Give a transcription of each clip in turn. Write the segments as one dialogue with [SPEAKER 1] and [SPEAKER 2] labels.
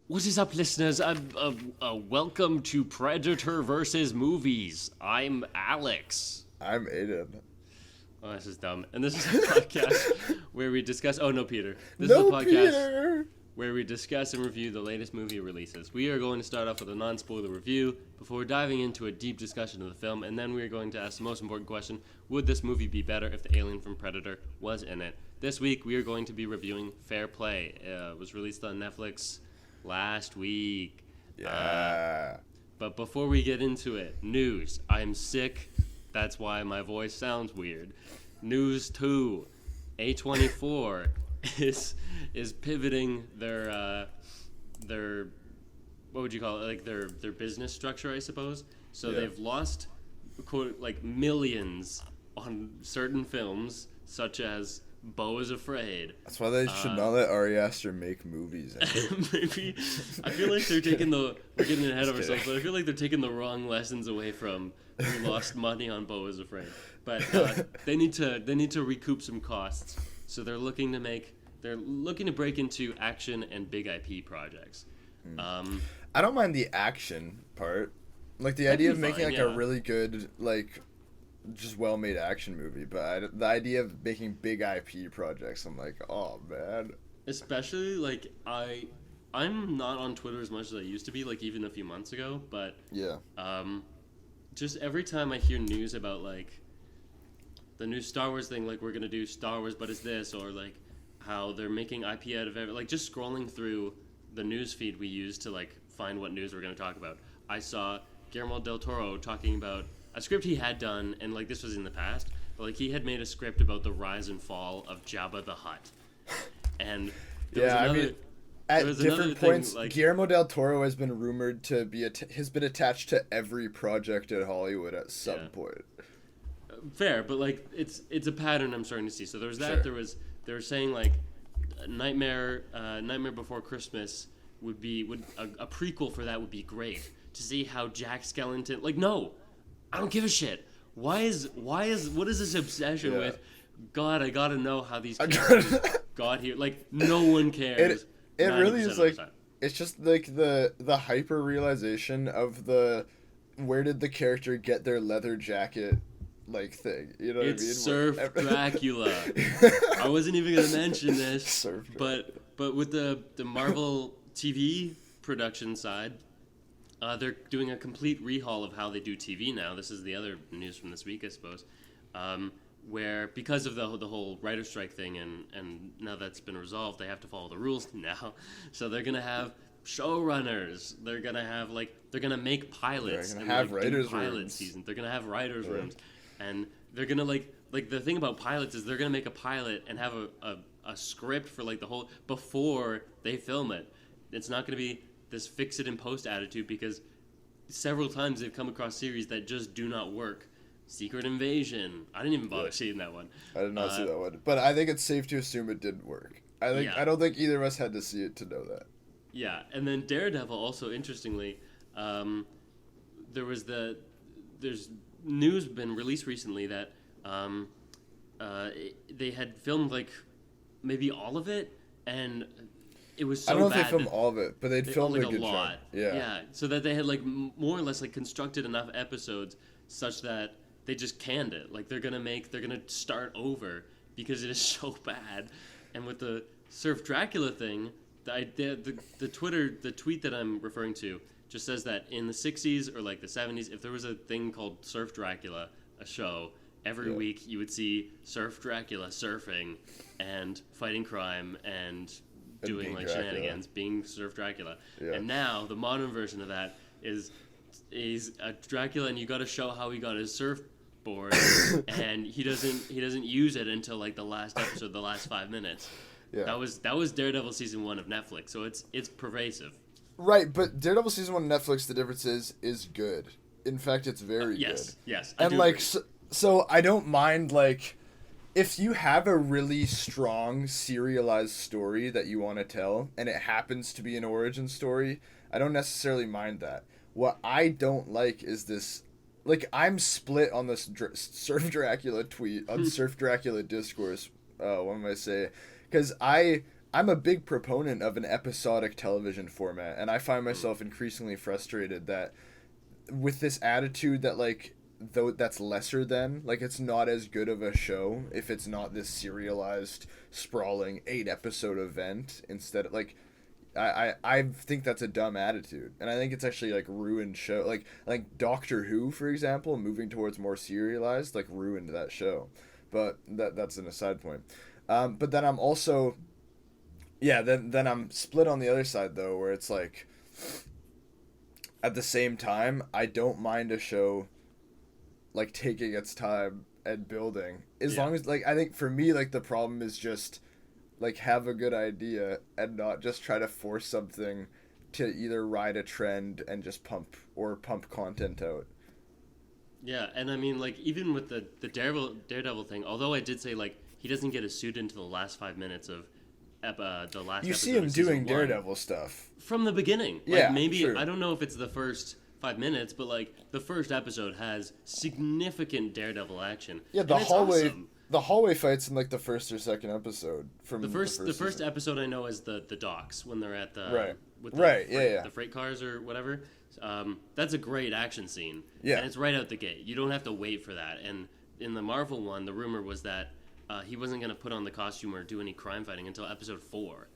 [SPEAKER 1] What is up, listeners? Welcome to Predator versus Movies. I'm Alex.
[SPEAKER 2] I'm Aidan.
[SPEAKER 1] Oh, this is dumb. And this is a podcast where we discuss... Oh, no, Peter. This
[SPEAKER 2] No,
[SPEAKER 1] is a podcast
[SPEAKER 2] Peter!
[SPEAKER 1] where we discuss and review the latest movie releases. We are going to start off with a non-spoiler review before diving into a deep discussion of the film, and then we are going to ask the most important question: would this movie be better if the alien from Predator was in it? This week, we are going to be reviewing Fair Play. It was released on Netflix last week.
[SPEAKER 2] Yeah.
[SPEAKER 1] But before we get into it, news. I'm sick. That's why my voice sounds weird. News 2. A24 is pivoting their what would you call it? Like their business structure, I suppose. So they've lost quote like millions on certain films such as Beau is Afraid.
[SPEAKER 2] That's why they should not let Ari Aster make movies anymore.
[SPEAKER 1] Maybe I feel like they're taking we're getting ahead of ourselves, but I feel like they're taking the wrong lessons away from who lost money on Beau is Afraid. But they need to recoup some costs, so they're looking to break into action and big IP projects.
[SPEAKER 2] I don't mind the action part. Like, the idea of making, a really good, just well-made action movie. But the idea of making big IP projects, I'm like, oh, man.
[SPEAKER 1] Especially, I'm not on Twitter as much as I used to be, even a few months ago. But, just every time I hear news about, the new Star Wars thing, we're going to do Star Wars, but it's this, or, how they're making IP out of it. Just scrolling through the news feed we use to, find what news we're going to talk about. I saw Guillermo del Toro talking about a script he had done, and, this was in the past, but, he had made a script about the rise and fall of Jabba the Hutt. And
[SPEAKER 2] at different points, Guillermo del Toro has been rumored to has been attached to every project at Hollywood at some point.
[SPEAKER 1] Fair, but it's a pattern I'm starting to see. So there was that.
[SPEAKER 2] Sure.
[SPEAKER 1] They were saying Nightmare Before Christmas would a prequel for that would be great to see how Jack Skellington. No, I don't give a shit. What is this obsession with? God, I gotta know how these characters got here. No one cares.
[SPEAKER 2] It really is it's just the hyper realization of where did the character get their leather jacket thing. You know what I mean?
[SPEAKER 1] It's Surf Dracula. I wasn't even gonna mention this, but with the Marvel TV production side, they're doing a complete rehaul of how they do TV now. This is the other news from this week, I suppose. Where because of the whole writer's strike thing, and now that's been resolved, they have to follow the rules now. So they're gonna have showrunners. They're gonna have they're gonna make pilots.
[SPEAKER 2] They're gonna have writers' rooms.
[SPEAKER 1] Seasons. They're gonna have writers' rooms, and they're gonna the thing about pilots is they're gonna make a pilot and have a script for the whole before they film it. It's not gonna be this fix it in post attitude, because several times they've come across series that just do not work. Secret Invasion. I didn't even bother seeing that one.
[SPEAKER 2] I did not see that one, but I think it's safe to assume it didn't work. I don't think either of us had to see it to know that.
[SPEAKER 1] Yeah, and then Daredevil also, interestingly, there's news been released recently that they had filmed maybe all of it, and it was so bad.
[SPEAKER 2] I don't know if they filmed all of it, but they'd filmed a good
[SPEAKER 1] lot.
[SPEAKER 2] chunk. Yeah,
[SPEAKER 1] so that they had more or less constructed enough episodes such that they just canned it. They're gonna start over because it is so bad. And with the Surf Dracula thing, the tweet that I'm referring to just says that in the 60s or the 70s, if there was a thing called Surf Dracula, a show, every week you would see Surf Dracula surfing and fighting crime and doing shenanigans, being Surf Dracula. Yeah. And now the modern version of that is he's a Dracula, and you got to show how he got his surfboard, and he doesn't use it until the last episode, the last 5 minutes. Yeah. That was Daredevil season 1 of Netflix, so it's pervasive.
[SPEAKER 2] Right, but Daredevil season 1 of Netflix, the difference is good. In fact, it's very good.
[SPEAKER 1] Yes.
[SPEAKER 2] And so I don't mind if you have a really strong serialized story that you want to tell, and it happens to be an origin story, I don't necessarily mind that. What I don't like is this, I'm split on this Surf Dracula tweet, on Surf Dracula discourse, what am I saying? Because I I'm a big proponent of an episodic television format, and I find
[SPEAKER 1] Mm.
[SPEAKER 2] myself increasingly frustrated that with this attitude that like though that's lesser than like it's not as good of a show if it's not this serialized sprawling 8 episode event instead of like I think that's a dumb attitude, and I think it's actually like ruined show like Doctor Who, for example, moving towards more serialized like ruined that show, but that's an aside point. But then I'm also yeah then I'm split on the other side though, where it's like at the same time I don't mind a show like taking its time and building as
[SPEAKER 1] Yeah.
[SPEAKER 2] long as like I think for me like the problem is just like have a good idea and not just try to force something to either ride a trend and just pump content out.
[SPEAKER 1] Yeah, and I mean, like, even with the Daredevil thing, although I did say, like, he doesn't get a suit into the last 5 minutes of the last
[SPEAKER 2] You
[SPEAKER 1] episode
[SPEAKER 2] see him
[SPEAKER 1] of season
[SPEAKER 2] doing
[SPEAKER 1] one.
[SPEAKER 2] Daredevil stuff.
[SPEAKER 1] From the beginning. Like,
[SPEAKER 2] Yeah,
[SPEAKER 1] maybe,
[SPEAKER 2] sure.
[SPEAKER 1] I don't know if it's the first 5 minutes, but, like, the first episode has significant Daredevil action.
[SPEAKER 2] Yeah,
[SPEAKER 1] and it's awesome.
[SPEAKER 2] the hallway fights in like the first or second episode from
[SPEAKER 1] The first
[SPEAKER 2] season.
[SPEAKER 1] episode I know is the docks when they're at the
[SPEAKER 2] Right.
[SPEAKER 1] with the
[SPEAKER 2] Right,
[SPEAKER 1] freight,
[SPEAKER 2] yeah.
[SPEAKER 1] the freight cars or whatever. That's a great action scene.
[SPEAKER 2] Yeah.
[SPEAKER 1] And it's right out the gate. You don't have to wait for that. And in the Marvel one, the rumor was that he wasn't going to put on the costume or do any crime fighting until episode 4.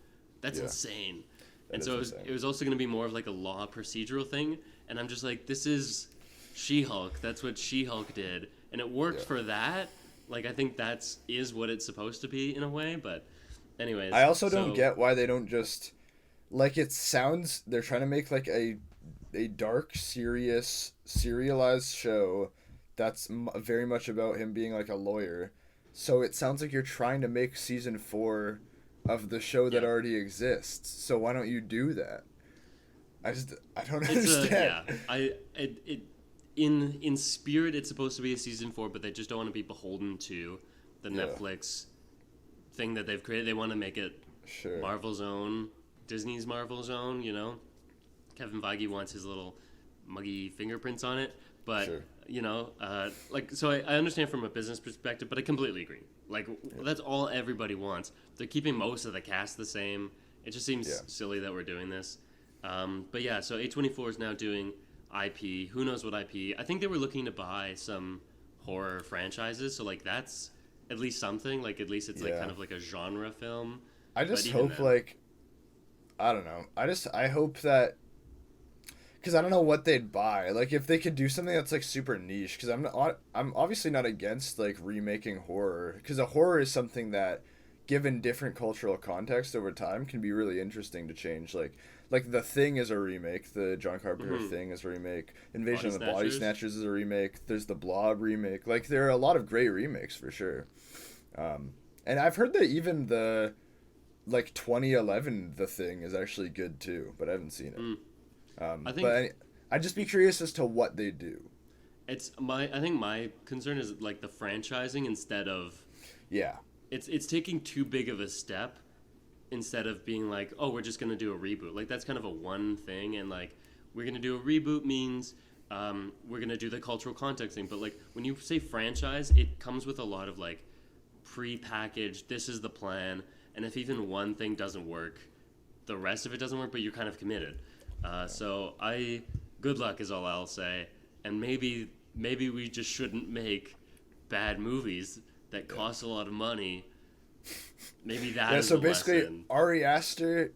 [SPEAKER 1] That's
[SPEAKER 2] Yeah.
[SPEAKER 1] insane.
[SPEAKER 2] That
[SPEAKER 1] And
[SPEAKER 2] is
[SPEAKER 1] so
[SPEAKER 2] insane.
[SPEAKER 1] it was also going to be more of like a law procedural thing. And I'm just like, this is She-Hulk. That's what She-Hulk did. And it worked
[SPEAKER 2] Yeah.
[SPEAKER 1] for that. Like, I think is what it's supposed to be in a way. But anyways.
[SPEAKER 2] I also don't
[SPEAKER 1] so-
[SPEAKER 2] get why they don't just like it sounds they're trying to make like a dark, serious, serialized show that's very much about him being like a lawyer. So it sounds like you're trying to make season 4 of the show that
[SPEAKER 1] Yeah.
[SPEAKER 2] already exists. So why don't you do that? I don't
[SPEAKER 1] It's
[SPEAKER 2] understand.
[SPEAKER 1] in spirit it's supposed to be a season 4, but they just don't want to be beholden to the
[SPEAKER 2] Yeah.
[SPEAKER 1] Netflix thing that they've created. They want to make it
[SPEAKER 2] Sure.
[SPEAKER 1] Marvel's own, Disney's Marvel's own, you know. Kevin Feige wants his little muggy fingerprints on it, but
[SPEAKER 2] Sure.
[SPEAKER 1] you know, so I understand from a business perspective, but I completely agree. Like that's all everybody wants. They're keeping most of the cast the same. It just seems
[SPEAKER 2] Yeah.
[SPEAKER 1] silly that we're doing this. But yeah, so A24 is now doing IP. Who knows what IP? I think they were looking to buy some horror franchises, so like that's at least something. Like at least it's like
[SPEAKER 2] Yeah.
[SPEAKER 1] kind of like a genre film.
[SPEAKER 2] I just
[SPEAKER 1] But even
[SPEAKER 2] hope
[SPEAKER 1] then-
[SPEAKER 2] like I don't know. I hope that because I don't know what they'd buy. Like if they could do something that's like super niche. Because I'm obviously not against like remaking horror. Because a horror is something that, given different cultural context over time, can be really interesting to change. Like The Thing is a remake. The John Carpenter
[SPEAKER 1] Mhm.
[SPEAKER 2] Thing is a remake. Invasion
[SPEAKER 1] Body
[SPEAKER 2] of the Body
[SPEAKER 1] Snatchers.
[SPEAKER 2] Snatchers is a remake. There's the Blob remake. Like there are a lot of great remakes for sure. And I've heard that even the like 2011 The Thing is actually good too, but I haven't seen it.
[SPEAKER 1] I think-
[SPEAKER 2] But I'd just be curious as to what they do.
[SPEAKER 1] I think my concern is like the franchising instead of
[SPEAKER 2] Yeah,
[SPEAKER 1] it's taking too big of a step instead of being like, oh, we're just gonna do a reboot. Like that's kind of a one thing, and like we're gonna do a reboot means we're gonna do the cultural context thing. But like when you say franchise, it comes with a lot of like pre-packaged. This is the plan, and if even one thing doesn't work, the rest of it doesn't work. But you're kind of committed. So good luck is all I'll say, and maybe we just shouldn't make bad movies that cost a lot of money. Maybe that
[SPEAKER 2] yeah.
[SPEAKER 1] is
[SPEAKER 2] So
[SPEAKER 1] the
[SPEAKER 2] basically,
[SPEAKER 1] lesson.
[SPEAKER 2] Ari Aster,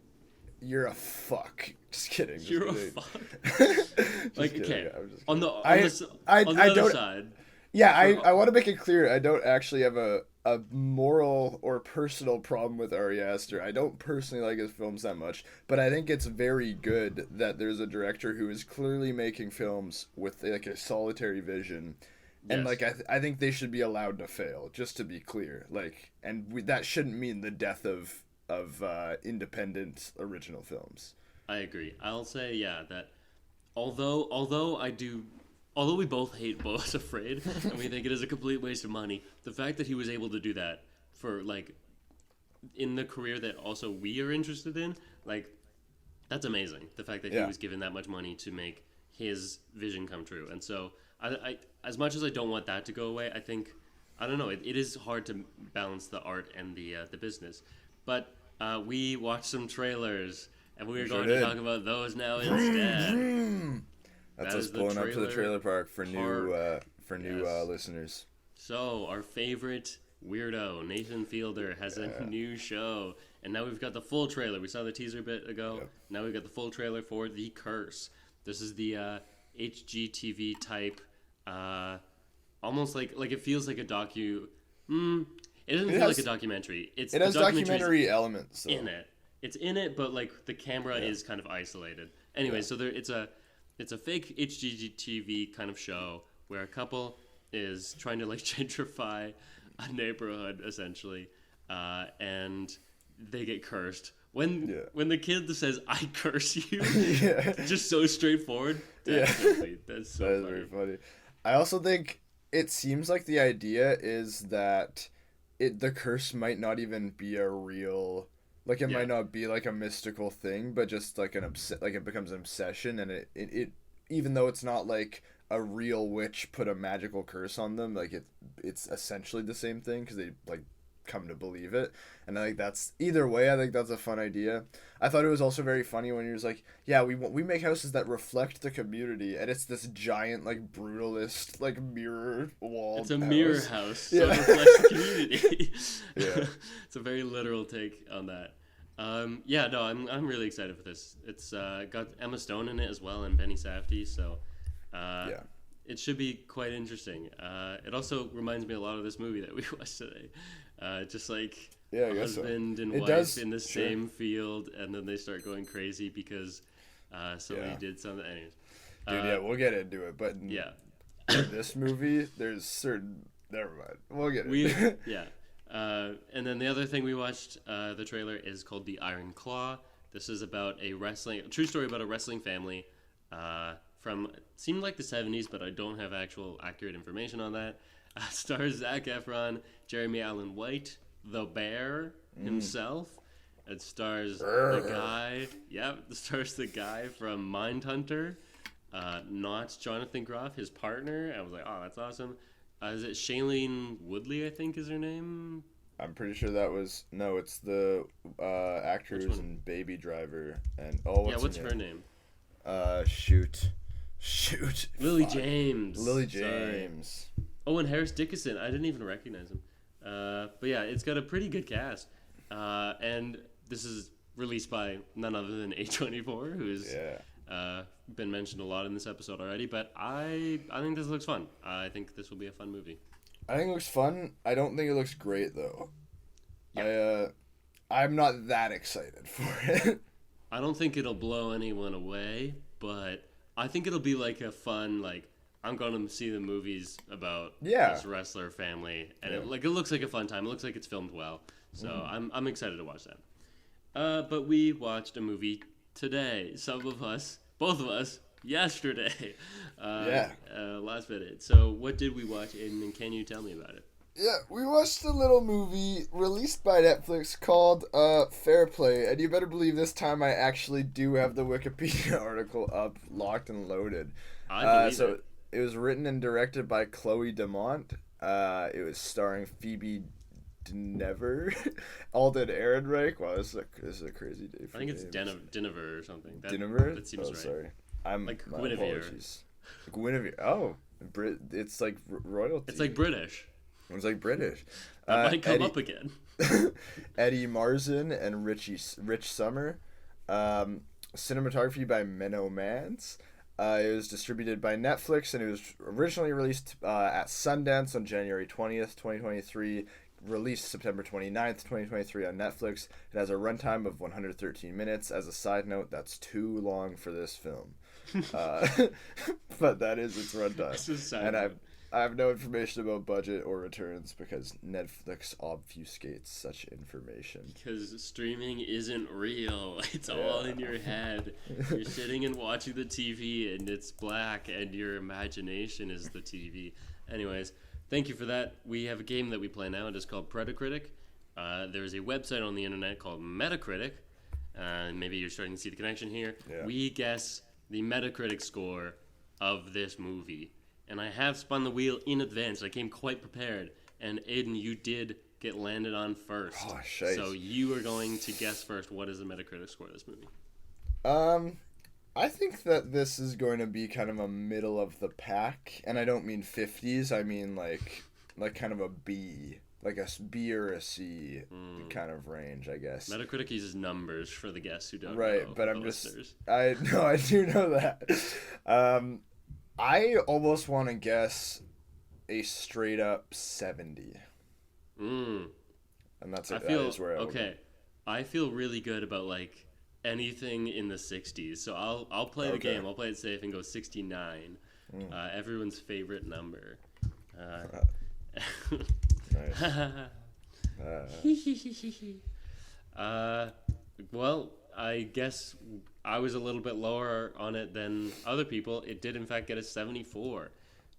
[SPEAKER 2] you're a fuck. Just kidding. Just
[SPEAKER 1] You're a
[SPEAKER 2] kidding.
[SPEAKER 1] fuck.
[SPEAKER 2] Just
[SPEAKER 1] Like
[SPEAKER 2] kidding,
[SPEAKER 1] okay,
[SPEAKER 2] I'm just
[SPEAKER 1] on
[SPEAKER 2] kidding.
[SPEAKER 1] the on
[SPEAKER 2] I-
[SPEAKER 1] the, s-
[SPEAKER 2] I-
[SPEAKER 1] on the
[SPEAKER 2] I
[SPEAKER 1] other
[SPEAKER 2] don't-
[SPEAKER 1] side,
[SPEAKER 2] Yeah,
[SPEAKER 1] For-
[SPEAKER 2] I want to make it clear. I don't actually have a moral or personal problem with Ari Aster. I don't personally like his films that much, but I think it's very good that there's a director who is clearly making films with like a solitary vision. And
[SPEAKER 1] Yes.
[SPEAKER 2] like I think they should be allowed to fail, just to be clear. Like, and that shouldn't mean the death of independent original films.
[SPEAKER 1] I agree. I'll say that although we both hate Bo's Afraid and we think it is a complete waste of money, the fact that he was able to do that for like in the career that also we are interested in, like that's amazing. The fact that he
[SPEAKER 2] Yeah.
[SPEAKER 1] was given that much money to make his vision come true. And so I as much as I don't want that to go away, I think I don't know, it is hard to balance the art and the business. But we watched some trailers, and we are
[SPEAKER 2] Sure
[SPEAKER 1] going
[SPEAKER 2] did.
[SPEAKER 1] to talk about those now instead.
[SPEAKER 2] That's
[SPEAKER 1] That
[SPEAKER 2] us
[SPEAKER 1] is the
[SPEAKER 2] pulling up to the trailer park for new
[SPEAKER 1] Yes.
[SPEAKER 2] listeners.
[SPEAKER 1] So, our favorite weirdo, Nathan Fielder, has a new show. And now we've got the full trailer. We saw the teaser a bit ago.
[SPEAKER 2] Yep.
[SPEAKER 1] Now we've got the full trailer for The Curse. This is the HGTV type, almost like it feels like a docu. It doesn't feel like a documentary.
[SPEAKER 2] It has documentary elements though.
[SPEAKER 1] in it. It's in it, but like the camera is kind of isolated. Anyway, so it's a fake HGTV kind of show where a couple is trying to like gentrify a neighborhood essentially, and they get cursed. When the kid says "I curse you," just so straightforward. That's so
[SPEAKER 2] That is
[SPEAKER 1] funny.
[SPEAKER 2] very funny. I also think it seems like the idea is that the curse might not even be a real, like it might not be like a mystical thing, but just like like it becomes an obsession, and it even though it's not like a real witch put a magical curse on them, like it's essentially the same thing because they like come to believe it. And I think that's either way, I think that's a fun idea. I thought it was also very funny when he was like, yeah, we make houses that reflect the community, and it's this giant like brutalist like mirror wall.
[SPEAKER 1] It's a mirror house, so
[SPEAKER 2] Yeah.
[SPEAKER 1] it reflects the community.
[SPEAKER 2] Yeah.
[SPEAKER 1] It's a very literal take on that. I'm really excited for this. It's got Emma Stone in it as well and Benny Safdie, so it should be quite interesting. It also reminds me a lot of this movie that we watched today. Just like
[SPEAKER 2] I
[SPEAKER 1] a
[SPEAKER 2] guess so.
[SPEAKER 1] husband and
[SPEAKER 2] It
[SPEAKER 1] wife
[SPEAKER 2] does,
[SPEAKER 1] in the
[SPEAKER 2] sure.
[SPEAKER 1] same field, and then they start going crazy because somebody did something. Anyways,
[SPEAKER 2] Dude, we'll get into it, but in this movie, there's certain. Never mind. We'll get into it.
[SPEAKER 1] And then the other thing we watched, the trailer, is called The Iron Claw. This is about a true story about a wrestling family from, seemed like the 70s, but I don't have actual accurate information on that. Stars Zac Efron, Jeremy Allen White, the Bear himself. It stars the guy from Mindhunter, not Jonathan Groff, his partner. I was like, oh, that's awesome. Is it Shailene Woodley, I think is her name?
[SPEAKER 2] I'm pretty sure it's the actor who's in Baby Driver. And what's
[SPEAKER 1] her name?
[SPEAKER 2] Shoot.
[SPEAKER 1] Lily James.
[SPEAKER 2] Sorry.
[SPEAKER 1] Oh, and Harris Dickinson. I didn't even recognize him. But yeah, it's got a pretty good cast. And this is released by none other than A24, who's been mentioned a lot in this episode already. But I think this looks fun. I think this will be a fun movie.
[SPEAKER 2] I think it looks fun. I don't think it looks great, though.
[SPEAKER 1] Yep.
[SPEAKER 2] I'm not that excited for it.
[SPEAKER 1] I don't think it'll blow anyone away, but I think it'll be like a fun, like, I'm going to see the movies about this wrestler family, and it looks like a fun time. It looks like it's filmed well, so I'm excited to watch that. But we watched a movie today. Both of us, yesterday. Last minute. So what did we watch, Aidan, and can you tell me about it?
[SPEAKER 2] Yeah, we watched a little movie released by Netflix called Fair Play, and you better believe this time I actually do have the Wikipedia article up, locked and loaded.
[SPEAKER 1] I believe it.
[SPEAKER 2] It was written and directed by Chloe Demont. It was starring Phoebe Dynevor, Alden Ehrenreich. Wow, this is a crazy day for
[SPEAKER 1] I think it's
[SPEAKER 2] names.
[SPEAKER 1] Dynevor or something.
[SPEAKER 2] Dynevor?
[SPEAKER 1] That seems right.
[SPEAKER 2] Sorry.
[SPEAKER 1] Like Guinevere.
[SPEAKER 2] Apologies. Guinevere. Oh, it's like royalty.
[SPEAKER 1] It's like British.
[SPEAKER 2] It's like British.
[SPEAKER 1] That might come up again.
[SPEAKER 2] Eddie Marzen and Rich Summer. Cinematography by Menno Mans. It was distributed by Netflix, and it was originally released at Sundance on January 20th, 2023. Released September 29th, 2023 on Netflix. It has a runtime of 113 minutes. As a side note, that's too long for this film. But that is its runtime. And I have no information about budget or returns because Netflix obfuscates such information.
[SPEAKER 1] Because streaming isn't real. It's all in your head. You're sitting and watching the TV and it's black and your imagination is the TV. Anyways, thank you for that. We have a game that we play now. It is called Predacritic. There's a website on the internet called Metacritic. Maybe you're starting to see the connection here.
[SPEAKER 2] Yeah.
[SPEAKER 1] We guess the Metacritic score of this movie. And I have spun the wheel in advance. I came quite prepared. And Aidan, you did get landed on first.
[SPEAKER 2] Oh, shite.
[SPEAKER 1] So you are going to guess first. What is the Metacritic score of this movie?
[SPEAKER 2] I think that this is going to be kind of a middle of the pack, and I don't mean 50s. I mean like kind of a B, like a B or a C kind of range, I guess.
[SPEAKER 1] Metacritic uses numbers for the guests who don't know.
[SPEAKER 2] Right, but I'm
[SPEAKER 1] listeners.
[SPEAKER 2] I do know that. I almost want to guess a straight up 70. And that's
[SPEAKER 1] that is where I feel really good about like anything in the 60s. So I'll play the game. I'll play it safe and go 69. Everyone's favorite number. Well, I guess I was a little bit lower on it than other people. It did in fact get a 74.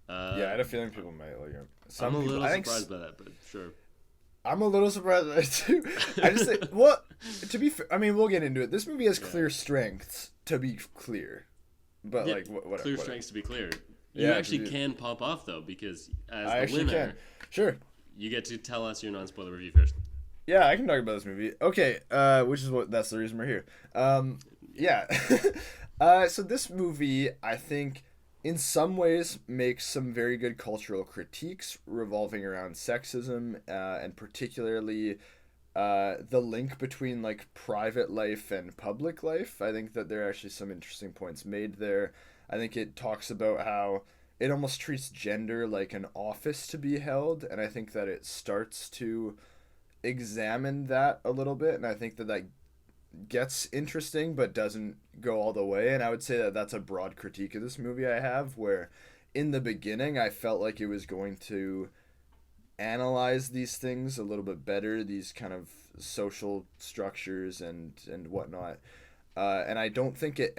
[SPEAKER 2] Yeah, I had a feeling people might like it.
[SPEAKER 1] I'm a little surprised by that, but sure.
[SPEAKER 2] I'm a little surprised by it too. I just think, well, to be fair, I mean, we'll get into it. This movie has clear strengths, to be clear. But, like, whatever.
[SPEAKER 1] Clear strengths to be clear. You actually can pop off, though, because as the winner,
[SPEAKER 2] can. Sure.
[SPEAKER 1] You get to tell us your non-spoiler review first.
[SPEAKER 2] Yeah, I can talk about this movie. Okay, that's the reason we're here. Yeah. So this movie, I think, in some ways makes some very good cultural critiques revolving around sexism, and particularly the link between like private life and public life. I think that there are actually some interesting points made there. I think it talks about how it almost treats gender like an office to be held, and I think that it starts to examine that a little bit, and I think that gets interesting but doesn't go all the way. And I would say that that's a broad critique of this movie I have, where in the beginning I felt like it was going to analyze these things a little bit better, these kind of social structures and whatnot, and I don't think it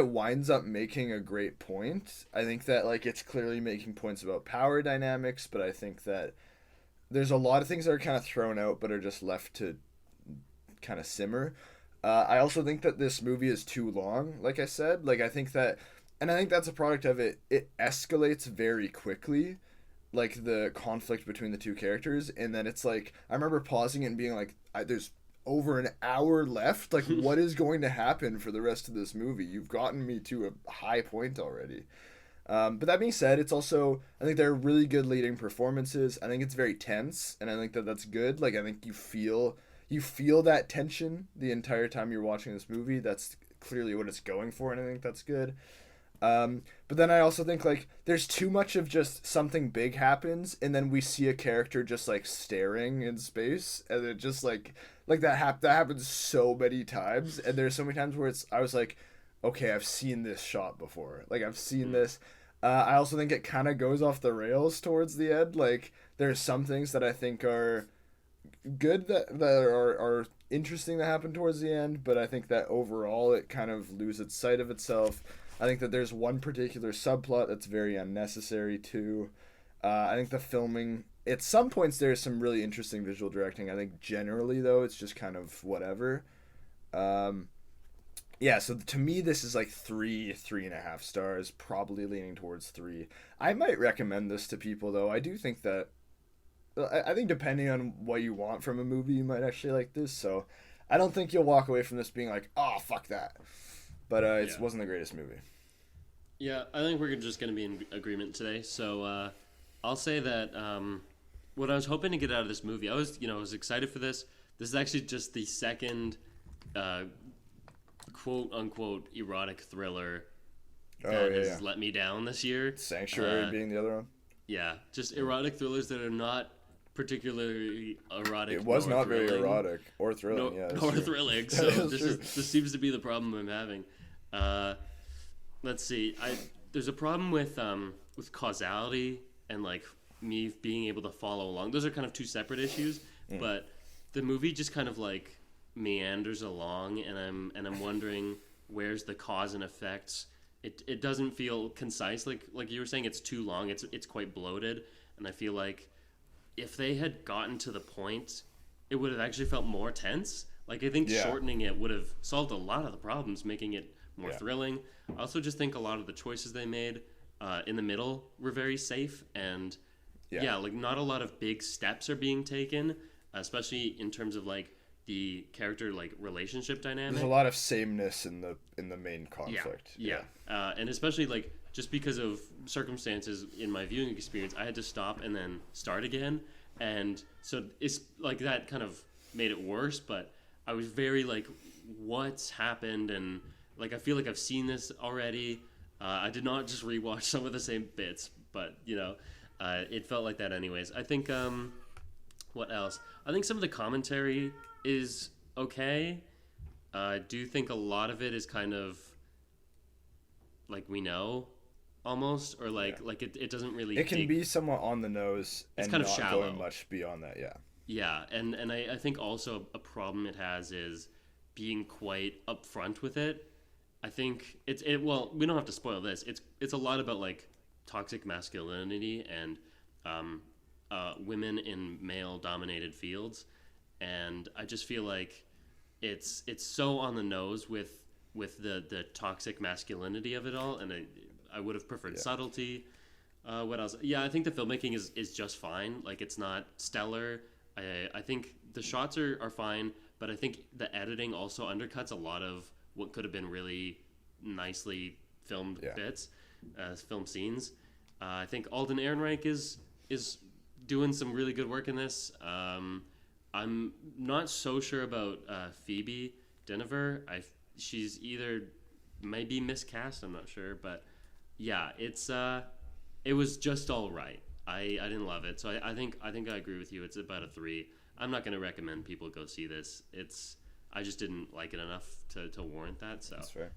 [SPEAKER 2] winds up making a great point. I think that like it's clearly making points about power dynamics, but I think that there's a lot of things that are kind of thrown out but are just left to kind of simmer. I also think that this movie is too long, like I said. Like I think that's a product of it. It escalates very quickly, like the conflict between the two characters, and then it's like I remember pausing it and being like, there's over an hour left. Like what is going to happen for the rest of this movie? You've gotten me to a high point already. But that being said, it's also, I think there are really good leading performances. I think it's very tense, and I think that that's good. Like I think you feel that tension the entire time you're watching this movie. That's clearly what it's going for, and I think that's good. But then I also think like there's too much of just something big happens, and then we see a character just like staring in space, and it just like that happens so many times, and there's so many times where I was like, okay, I've seen this shot before. Like I've seen this. I also think it kind of goes off the rails towards the end. Like there's some things that I think are good that are interesting that happen towards the end, but I think that overall it kind of loses sight of itself. I think that there's one particular subplot that's very unnecessary too. I think the filming, at some points there's some really interesting visual directing. I think generally though it's just kind of whatever. Yeah, so to me this is like 3.5 stars, probably leaning towards 3. I might recommend this to people though. I do think that I think depending on what you want from a movie, you might actually like this. So I don't think you'll walk away from this being like, oh, fuck that. But it wasn't the greatest movie.
[SPEAKER 1] Yeah, I think we're just going to be in agreement today. So I'll say that what I was hoping to get out of this movie, I was excited for this. This is actually just the second quote-unquote erotic thriller that has let me down this year.
[SPEAKER 2] Sanctuary being the other one?
[SPEAKER 1] Yeah, just erotic thrillers that are not particularly erotic.
[SPEAKER 2] It was not very erotic or thrilling.
[SPEAKER 1] Nor thrilling. So this seems to be the problem I'm having. Let's see. There's a problem with causality and like me being able to follow along. Those are kind of two separate issues. But the movie just kind of like meanders along, and I'm wondering where's the cause and effects. It doesn't feel concise. Like you were saying, it's too long. It's quite bloated, and I feel like if they had gotten to the point, it would have actually felt more tense. Like I think shortening it would have solved a lot of the problems, making it more thrilling. I also just think a lot of the choices they made in the middle were very safe, and yeah, like not a lot of big steps are being taken, especially in terms of like the character like relationship dynamic.
[SPEAKER 2] There's a lot of sameness in the main conflict.
[SPEAKER 1] Yeah. And especially like just because of circumstances in my viewing experience, I had to stop and then start again, and so it's like that kind of made it worse. But I was very like, what's happened, and like I feel like I've seen this already. I did not just rewatch some of the same bits, but it felt like that anyways. I think what else? I think some of the commentary is okay. I do think a lot of it is kind of like we know almost, or like it doesn't really.
[SPEAKER 2] It can be somewhat on the nose and
[SPEAKER 1] kind of
[SPEAKER 2] not
[SPEAKER 1] shallow.
[SPEAKER 2] Going much beyond that. Yeah.
[SPEAKER 1] Yeah, and I think also a problem it has is being quite upfront with it. I think well, we don't have to spoil this. It's a lot about like toxic masculinity and women in male dominated fields, and I just feel like it's so on the nose with the toxic masculinity of it all, and I would have preferred subtlety. What else? Yeah, I think the filmmaking is just fine. Like it's not stellar. I think the shots are fine, but I think the editing also undercuts a lot of what could have been really nicely filmed bits, film scenes. I think Alden Ehrenreich is doing some really good work in this. I'm not so sure about Phoebe Dynevor. She's either maybe miscast. I'm not sure, but yeah, it was just all right. I didn't love it, so I think I agree with you. It's about a 3. I'm not going to recommend people go see this. I just didn't like it enough to warrant that. So
[SPEAKER 2] that's fair.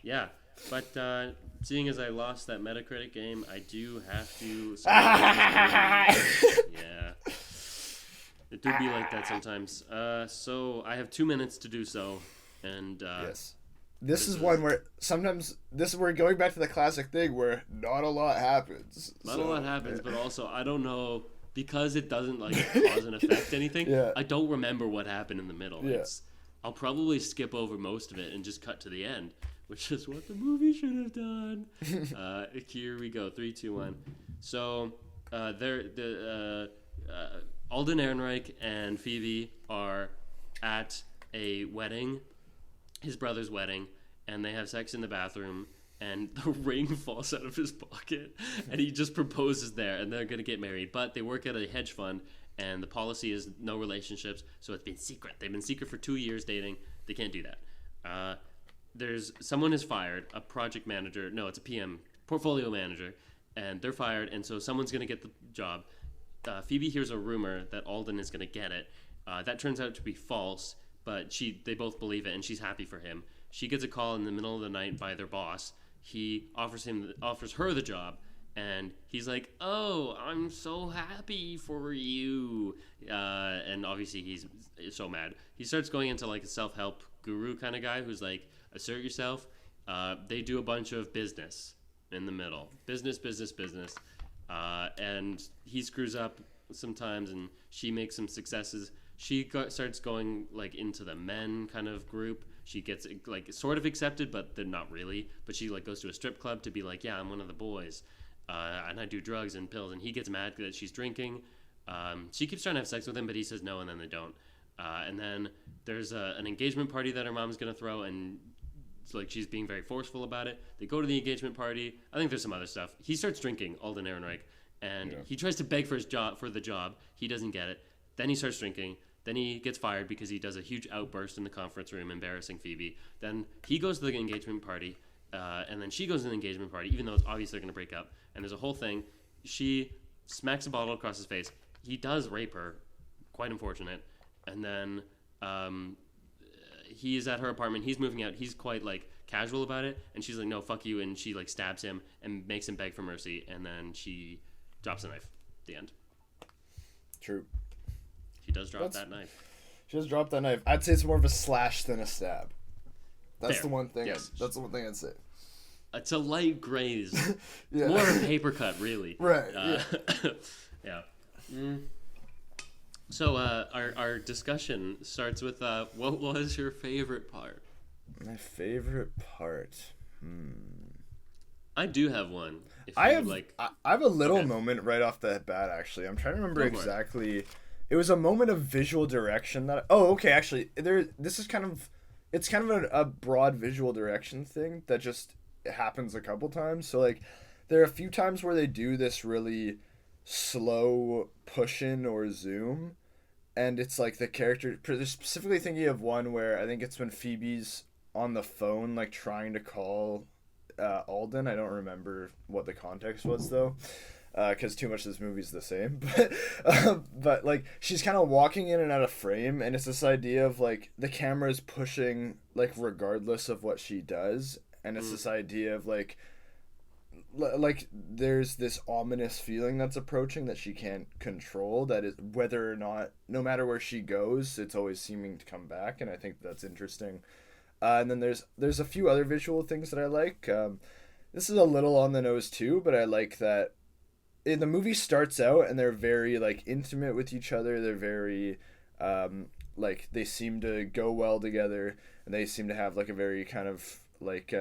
[SPEAKER 1] Yeah, but seeing as I lost that Metacritic game, I do have to. Yeah, it do be like that sometimes. So I have 2 minutes to do so, and
[SPEAKER 2] yes. This is one where sometimes we're going back to the classic thing where not a lot happens.
[SPEAKER 1] Not a lot happens, but also I don't know, because it doesn't like cause and affect anything.
[SPEAKER 2] Yeah.
[SPEAKER 1] I don't remember what happened in the middle.
[SPEAKER 2] Yeah.
[SPEAKER 1] I'll probably skip over most of it and just cut to the end, which is what the movie should have done. Here we go. 3, 2, 1. So Alden Ehrenreich and Phoebe are at a wedding, his brother's wedding, and they have sex in the bathroom, and the ring falls out of his pocket, and he just proposes there, and they're going to get married. But they work at a hedge fund, and the policy is no relationships, so it's been secret. They've been secret for 2 years dating. They can't do that. Someone is fired, a project manager. No, it's a PM, portfolio manager, and they're fired, and so someone's going to get the job. Phoebe hears a rumor that Alden is going to get it. That turns out to be false, but they both believe it, and she's happy for him. She gets a call in the middle of the night by their boss. He offers her the job, and he's like, "Oh, I'm so happy for you," and obviously he's so mad. He starts going into like a self-help guru kind of guy who's like, "Assert yourself." They do a bunch of business in the middle, business, and he screws up sometimes, and she makes some successes. She starts going like into the men kind of group. She gets like sort of accepted, but they're not really. But she like goes to a strip club to be like, yeah, I'm one of the boys, and I do drugs and pills. And he gets mad that she's drinking. She keeps trying to have sex with him, but he says no, and then they don't. And then there's an engagement party that her mom's gonna throw, and like she's being very forceful about it. They go to the engagement party. I think there's some other stuff. He starts drinking, Alden Ehrenreich, and he tries to beg for the job. He doesn't get it. Then he starts drinking. Then he gets fired because he does a huge outburst in the conference room, embarrassing Phoebe. Then he goes to the engagement party, and then she goes to the engagement party, even though it's obvious they're going to break up. And there's a whole thing. She smacks a bottle across his face. He does rape her. Quite unfortunate. And then he is at her apartment. He's moving out. He's quite, like, casual about it. And she's like, no, fuck you. And she, like, stabs him and makes him beg for mercy. And then she drops a knife. The end.
[SPEAKER 2] True.
[SPEAKER 1] She does drop that knife.
[SPEAKER 2] She does drop that knife. I'd say it's more of a slash than a stab. That's
[SPEAKER 1] Fair.
[SPEAKER 2] the one thing.
[SPEAKER 1] Yes.
[SPEAKER 2] That's the one thing I'd say.
[SPEAKER 1] It's a light graze.
[SPEAKER 2] Yeah.
[SPEAKER 1] More of a paper cut, really.
[SPEAKER 2] Right.
[SPEAKER 1] Yeah. So our discussion starts with what was your favorite part?
[SPEAKER 2] My favorite part.
[SPEAKER 1] I do have one. If
[SPEAKER 2] I
[SPEAKER 1] you
[SPEAKER 2] have
[SPEAKER 1] like,
[SPEAKER 2] I have a little
[SPEAKER 1] okay,
[SPEAKER 2] moment right off the bat. Actually, I'm trying to remember
[SPEAKER 1] go for it.
[SPEAKER 2] exactly. It was a moment of visual direction that. Oh, okay. Actually, there. This is kind of. It's kind of a broad visual direction thing that just happens a couple times. So like, there are a few times where they do this really slow push in or zoom, and it's like the character. Specifically thinking of one where I think it's when Phoebe's on the phone, like trying to call Alden. I don't remember what the context was though, because too much of this movie's the same. But like she's kind of walking in and out of frame, and it's this idea of like the camera is pushing like regardless of what she does, and it's
[SPEAKER 1] Mm,
[SPEAKER 2] this idea of like there's this ominous feeling that's approaching that she can't control, that is whether or not, no matter where she goes, it's always seeming to come back, and I think that's interesting. And then there's a few other visual things that I like. This is a little on the nose too, but I like that the movie starts out and they're very like intimate with each other. They're very like they seem to go well together, and they seem to have like a very kind of like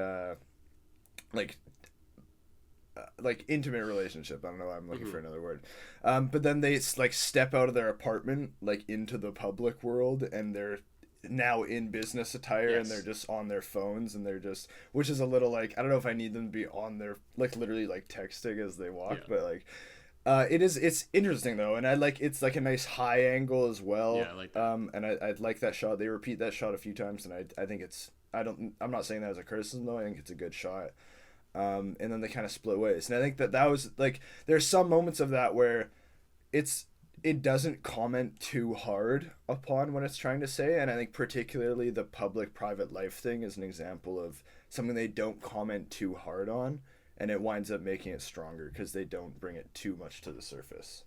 [SPEAKER 2] like intimate relationship. I don't know why I'm looking
[SPEAKER 1] mm-hmm.
[SPEAKER 2] for another word. But then they like step out of their apartment like into the public world, and they're now in business attire, and they're
[SPEAKER 1] Yes.
[SPEAKER 2] just on their phones, and they're just, which is a little like, I don't know if I need them to be on their like literally like texting as they walk,
[SPEAKER 1] Yeah.
[SPEAKER 2] but like it's interesting though, and I like it's like a nice high angle as well.
[SPEAKER 1] Yeah, I like that.
[SPEAKER 2] And I like that shot. They repeat that shot a few times, and I think it's, I'm not saying that as a criticism though. I think it's a good shot. And then they kind of split ways, and I think that was like, there's some moments of that where it's it doesn't comment too hard upon what it's trying to say, and I think particularly the public private life thing is an example of something they don't comment too hard on, and it winds up making it stronger because they don't bring it too much to the surface.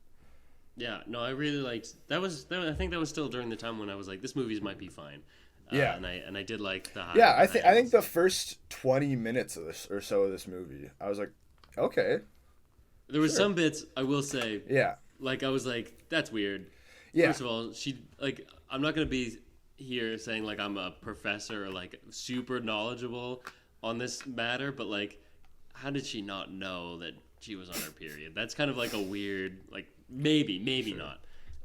[SPEAKER 1] Yeah, no, I really liked that. I think that was still during the time when I was like, this movie might be fine,
[SPEAKER 2] Yeah.
[SPEAKER 1] and I did like
[SPEAKER 2] Yeah,
[SPEAKER 1] the
[SPEAKER 2] I
[SPEAKER 1] high
[SPEAKER 2] think
[SPEAKER 1] angles.
[SPEAKER 2] the first 20 minutes of this or so of this movie, I was like, okay,
[SPEAKER 1] There was
[SPEAKER 2] sure.
[SPEAKER 1] some bits I will say,
[SPEAKER 2] Yeah.
[SPEAKER 1] like I was like, that's weird.
[SPEAKER 2] Yeah.
[SPEAKER 1] First of all, she like I'm not gonna be here saying like I'm a professor or like super knowledgeable on this matter, but like, how did she not know that she was on her period? That's kind of like a weird, like maybe
[SPEAKER 2] Sure.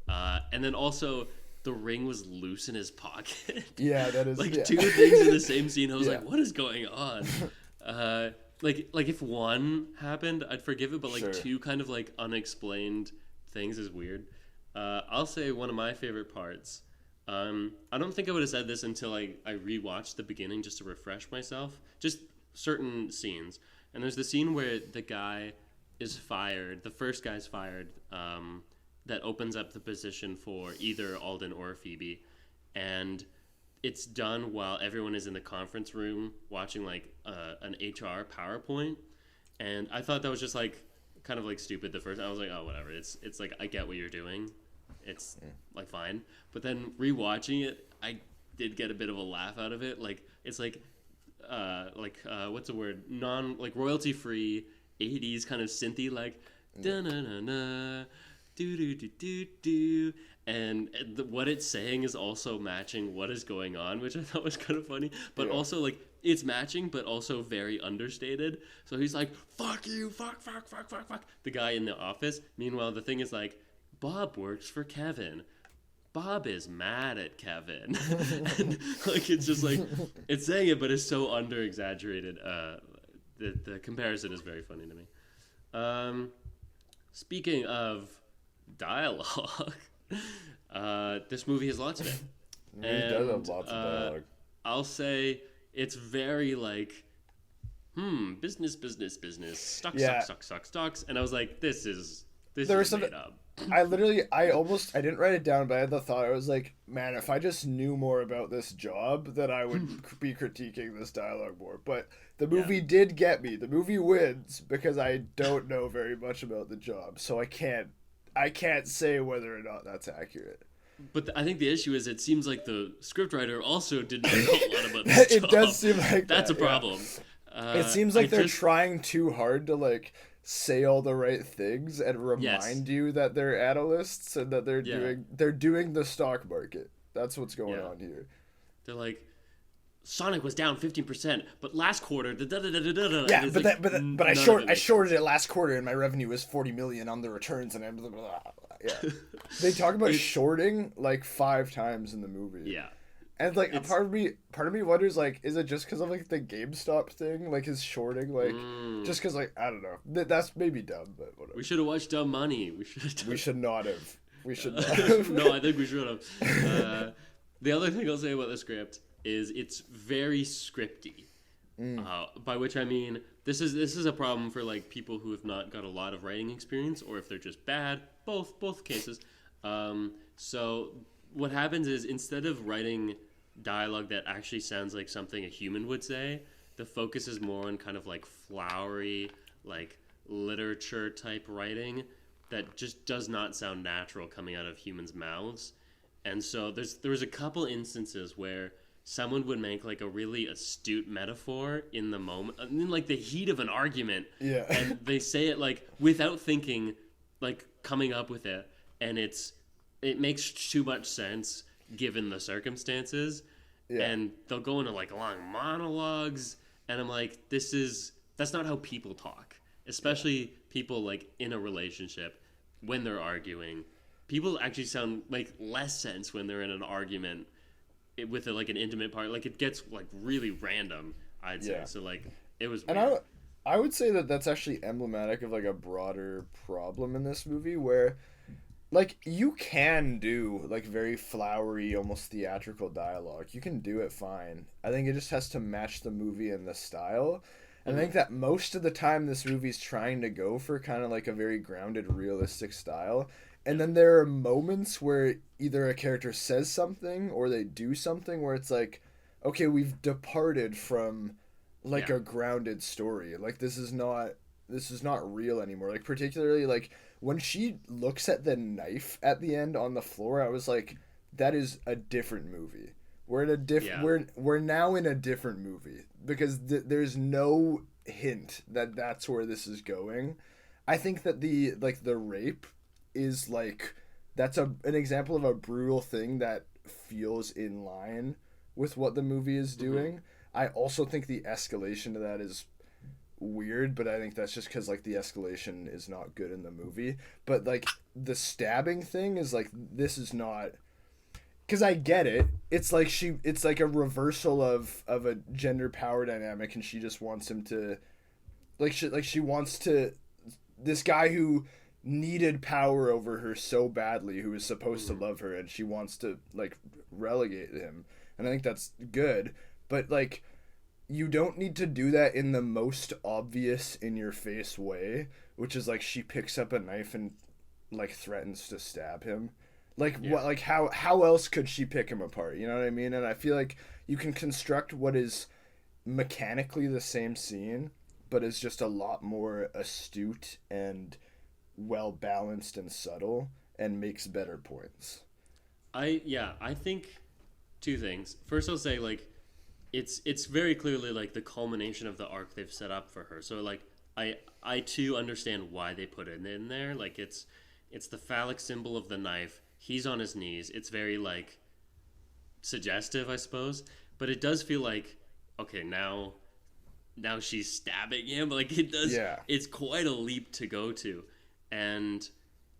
[SPEAKER 1] not. And then also the ring was loose in his pocket.
[SPEAKER 2] Yeah, that is,
[SPEAKER 1] Like
[SPEAKER 2] yeah.
[SPEAKER 1] two things in the same scene. I was
[SPEAKER 2] Yeah.
[SPEAKER 1] like, what is going on? Uh, like if one happened, I'd forgive it, but like
[SPEAKER 2] Sure.
[SPEAKER 1] two kind of like unexplained things is weird. I'll say one of my favorite parts. I don't think I would have said this until I rewatched the beginning just to refresh myself. Just certain scenes. And there's the scene where the guy is fired. The first guy's fired. That opens up the position for either Alden or Phoebe, and it's done while everyone is in the conference room watching like an HR PowerPoint, and I thought that was just like kind of like stupid. The first I was like, oh whatever. It's like I get what you're doing. It's like fine, but then rewatching it, I did get a bit of a laugh out of it. Like it's what's the word? Non like royalty free 80s kind of synthy like da na na na do do do do do, and what it's saying is also matching what is going on, which I thought was kind of funny. But
[SPEAKER 2] Yeah.
[SPEAKER 1] also like it's matching, but also very understated. So he's like, "Fuck you, fuck, fuck, fuck, fuck, fuck." The guy in the office. Meanwhile, the thing is like, Bob works for Kevin. Bob is mad at Kevin. And like it's just like it's saying it, but it's so under exaggerated. The comparison is very funny to me. Speaking of dialogue, this movie has lots of it,
[SPEAKER 2] It does have
[SPEAKER 1] and
[SPEAKER 2] lots of dialogue.
[SPEAKER 1] I'll say it's very like, business, business, business, stocks,
[SPEAKER 2] Yeah.
[SPEAKER 1] stocks, stocks, stocks, stocks, and I was like, this
[SPEAKER 2] There was
[SPEAKER 1] is
[SPEAKER 2] some.
[SPEAKER 1] made up.
[SPEAKER 2] I didn't write it down, but I had the thought. I was like, man, if I just knew more about this job, then I would be critiquing this dialogue more. But the
[SPEAKER 1] Yeah.
[SPEAKER 2] movie did get me. The movie wins because I don't know very much about the job, so I can't say whether or not that's accurate.
[SPEAKER 1] But I think the issue is it seems like the scriptwriter also did not know a lot about this
[SPEAKER 2] It
[SPEAKER 1] job.
[SPEAKER 2] does seem like
[SPEAKER 1] That's
[SPEAKER 2] that,
[SPEAKER 1] a
[SPEAKER 2] yeah.
[SPEAKER 1] problem.
[SPEAKER 2] It seems
[SPEAKER 1] I
[SPEAKER 2] like they're
[SPEAKER 1] just
[SPEAKER 2] trying too hard to like say all the right things and
[SPEAKER 1] yes,
[SPEAKER 2] remind you that they're analysts and that
[SPEAKER 1] yeah,
[SPEAKER 2] they're doing the stock market. That's what's going
[SPEAKER 1] yeah.
[SPEAKER 2] on here.
[SPEAKER 1] They're like, Sonic was down 15%, but last quarter,
[SPEAKER 2] Yeah, but I shorted it last quarter, and my revenue was 40 million on the returns, and blah, blah, blah. Yeah. They talk about shorting like 5 times in the movie.
[SPEAKER 1] Yeah.
[SPEAKER 2] And like a part of me wonders, like, is it just because of like the GameStop thing, like his shorting, like just because, like, I don't know, that's maybe dumb, but whatever.
[SPEAKER 1] We should have watched Dumb Money.
[SPEAKER 2] We should not have. We should not have.
[SPEAKER 1] No, I think we should have. The other thing I'll say about the script is it's very scripty. By which I mean this is a problem for like people who have not got a lot of writing experience, or if they're just bad. Both cases. So what happens is, instead of writing dialogue that actually sounds like something a human would say, the focus is more on kind of like flowery, like literature type writing that just does not sound natural coming out of humans' mouths. And so there was a couple instances where someone would make like a really astute metaphor in the moment, in like the heat of an argument, and they say it like without thinking, like coming up with it, and it makes too much sense given the circumstances, and they'll go into like long monologues, and I'm like, that's not how people talk, especially people like in a relationship when they're arguing. People actually sound like less sense when they're in an argument with like an intimate part. Like it gets like really random, I'd say. So like it was weird.
[SPEAKER 2] And I would say that that's actually emblematic of like a broader problem in this movie, where like you can do like very flowery, almost theatrical dialogue. You can do it fine. I think it just has to match the movie and the style. And I think that most of the time this movie's trying to go for kind of like a very grounded, realistic style. And then there are moments where either a character says something or they do something where it's like, okay, we've departed from like a grounded story. Like this is not real anymore. Like particularly like when she looks at the knife at the end on the floor, I was like, that is a different movie. We're in we're now in a different movie, because there's no hint that that's where this is going. I think that the rape is like, that's an example of a brutal thing that feels in line with what the movie is doing. I also think the escalation to that is weird, but I think that's just because like the escalation is not good in the movie. But like the stabbing thing is like, this is not, because I get it. It's like a reversal of a gender power dynamic, and she just wants him to she wants to, this guy who needed power over her so badly, who was supposed to love her, and she wants to like relegate him. And I think that's good, but like you don't need to do that in the most obvious in your face way, which is like she picks up a knife and like threatens to stab him. Like what, like how else could she pick him apart? You know what I mean? And I feel like you can construct what is mechanically the same scene, but is just a lot more astute and well balanced and subtle, and makes better points.
[SPEAKER 1] I think two things. First, I'll say like it's very clearly like the culmination of the arc they've set up for her. So like I too understand why they put it in there. Like it's the phallic symbol of the knife. He's on his knees. It's very like suggestive, I suppose, but it does feel like, okay, now she's stabbing him. Like it does. Yeah. It's quite a leap to go to. And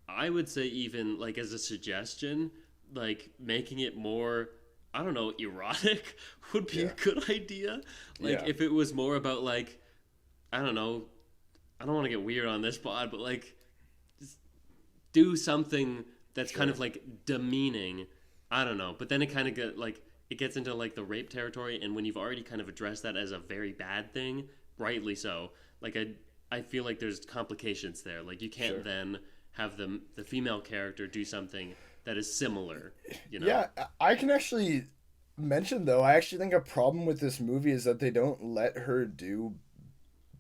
[SPEAKER 1] I would say, even like as a suggestion, like making it more, I don't know, erotic would be a good idea. Like if it was more about like, I don't know, I don't want to get weird on this pod, but like do something that's kind of like demeaning. I don't know. But then it kind of gets into like the rape territory, and when you've already kind of addressed that as a very bad thing, rightly so, like I feel like there's complications there. Like you can't then have the female character do something that is similar, you know?
[SPEAKER 2] Yeah, I can actually mention, though, I actually think a problem with this movie is that they don't let her do